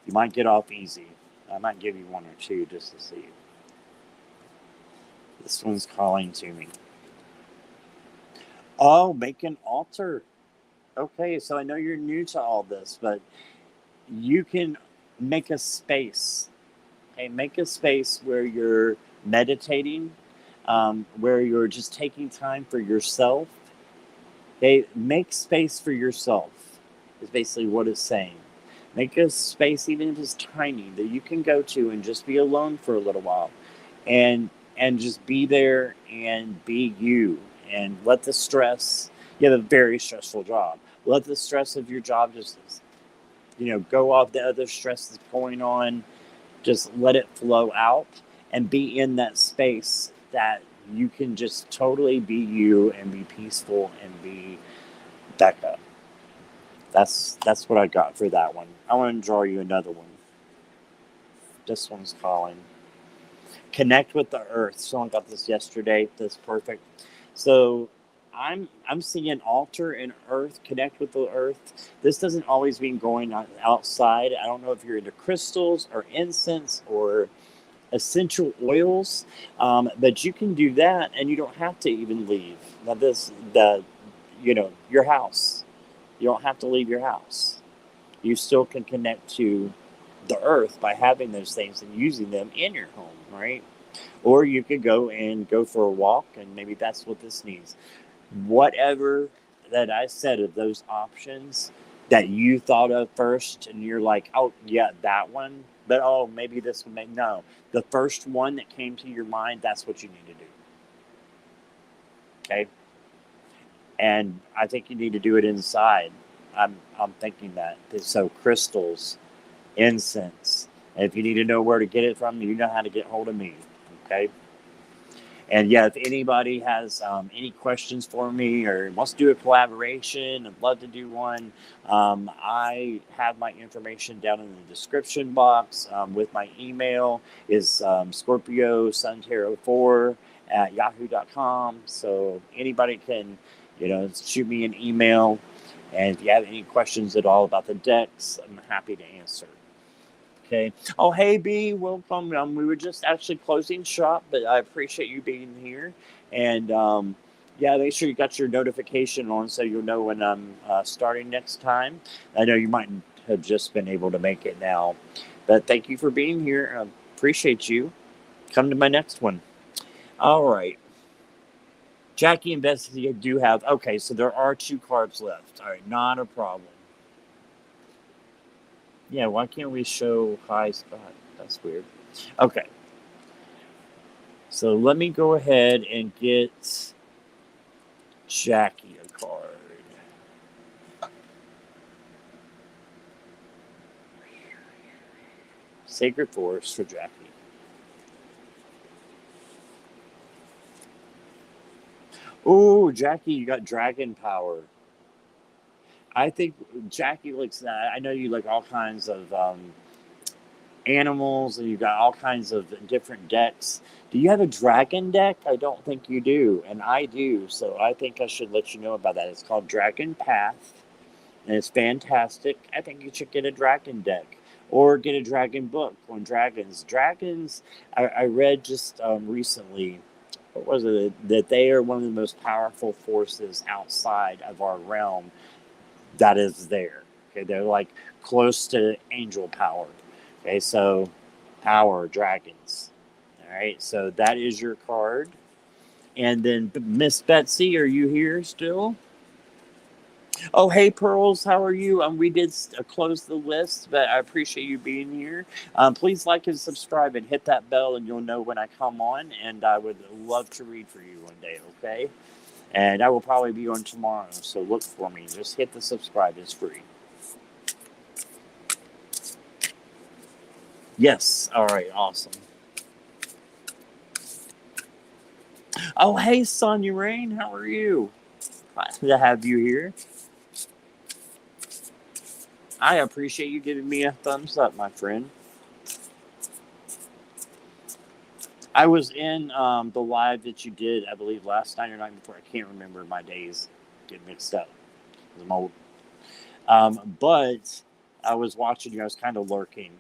you might get off easy. I might give you one or two just to see. This one's calling to me. Oh, make an altar. Okay, so I know you're new to all this, but you can make a space. Okay, make a space where you're meditating, where you're just taking time for yourself. Okay, make space for yourself is basically what it's saying. Make a space, even if it's tiny, that you can go to and just be alone for a little while, and just be there and be you, and let the stress. You have a very stressful job. Let the stress of your job just, go off. The other stress that's going on, just let it flow out, and be in that space that you can just totally be you and be peaceful and be Becca. That's what I got for that one. I want to draw you another one. This one's calling. Connect with the earth. Someone got this yesterday. That's perfect. So I'm seeing altar and earth, connect with the earth. This doesn't always mean going outside. I don't know if you're into crystals or incense or essential oils, but you can do that, and you don't have to even leave. Now your house. You don't have to leave your house. You still can connect to the earth by having those things and using them in your home, right? Or you could go for a walk, and maybe that's what this needs. Whatever that I said of those options that you thought of first, and you're like, oh, yeah, that one, but oh, maybe this one, no. The first one that came to your mind, that's what you need to do. Okay? And I think you need to do it inside. I'm thinking that. So crystals, incense. And if you need to know where to get it from, you know how to get hold of me. Okay? And yeah, if anybody has any questions for me or wants to do a collaboration, I'd love to do one. I have my information down in the description box with my email is Scorpio Sun Tarot 4 at yahoo.com. So anybody can, shoot me an email. And if you have any questions at all about the decks, I'm happy to answer. Okay. Oh, hey, B, welcome. We were just actually closing shop, but I appreciate you being here. And yeah, make sure you got your notification on so you'll know when I'm starting next time. I know you might have just been able to make it now, but thank you for being here. I appreciate you. Come to my next one. All right. Jackie and Bessie do have, okay, so there are 2 cards left. All right, not a problem. Yeah, why can't we show high spot? That's weird. Okay. So let me go ahead and get Jackie a card. Sacred Force for Jackie. Oh, Jackie, you got dragon power. I think Jackie looks. I know you like all kinds of animals, and you've got all kinds of different decks. Do you have a dragon deck? I don't think you do, and I do. So I think I should let you know about that. It's called Dragon Path, and it's fantastic. I think you should get a dragon deck or get a dragon book on dragons. Dragons, I read just recently, what was it? That they are one of the most powerful forces outside of our realm that is there. Okay, they're like close to angel power. Okay, so power, dragons. All right, so that is your card. And then Miss Betsy, are you here still? Oh, hey, Pearls, how are you? We did close the list, but I appreciate you being here. Please like and subscribe and hit that bell, and you'll know when I come on. And I would love to read for you one day, okay? And I will probably be on tomorrow, so look for me. Just hit the subscribe, it's free. Yes, all right, awesome. Oh, hey, Sonia Rain, how are you? Glad to have you here. I appreciate you giving me a thumbs up, my friend. I was in the live that you did, I believe, last night or night before. I can't remember. My days get mixed up. I'm old. But I was watching you. I was kind of lurking.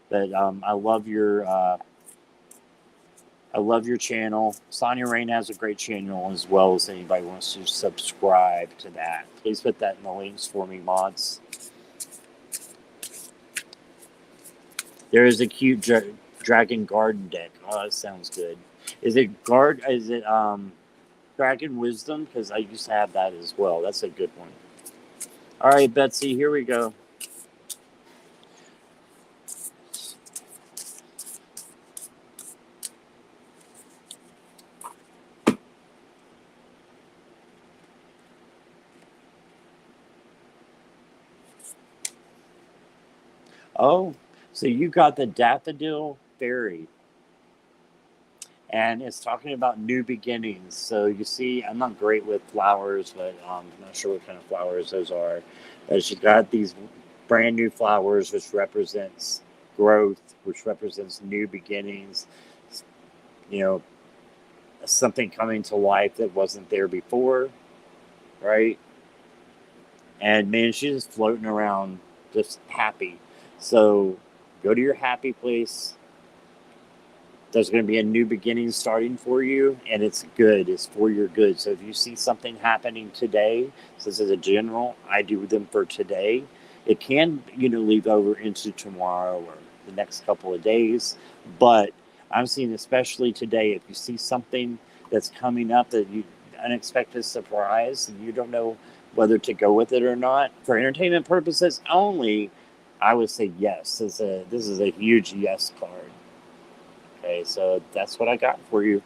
But I love your channel. Sonia Rain has a great channel as well. As anybody wants to subscribe to that, please put that in the links for me, mods. There is a cute dragon garden deck. Oh, that sounds good. Is it Dragon Wisdom? Because I used to have that as well. That's a good one. All right, Betsy, here we go. Oh, so you got the Daffodil Fairy. And it's talking about new beginnings. So you see, I'm not great with flowers, but I'm not sure what kind of flowers those are. But she's got these brand new flowers, which represents growth, which represents new beginnings. You know, something coming to life that wasn't there before, right? And man, she's just floating around, just happy. So go to your happy place. There's going to be a new beginning starting for you, and it's good. It's for your good. So if you see something happening today, so this is a general, I do them for today. It can, leave over into tomorrow or the next couple of days. But I'm seeing, especially today, if you see something that's coming up that you unexpected surprise and you don't know whether to go with it or not, for entertainment purposes only, I would say yes. This is a huge yes card. Okay, so that's what I got for you.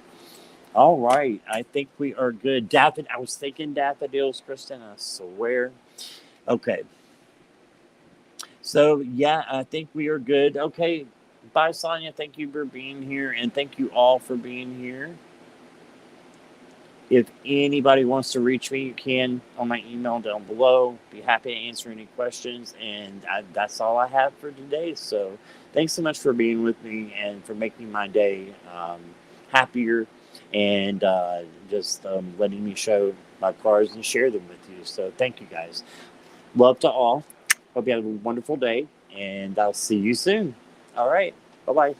All right, I think we are good. I was thinking daffodils, Kristen, I swear. Okay, so yeah, I think we are good. Okay, bye, Sonia. Thank you for being here, and thank you all for being here. If anybody wants to reach me, you can on my email down below. Be happy to answer any questions. And that's all I have for today. So thanks so much for being with me and for making my day happier and just letting me show my cards and share them with you. So thank you guys. Love to all. Hope you have a wonderful day. And I'll see you soon. All right. Bye-bye.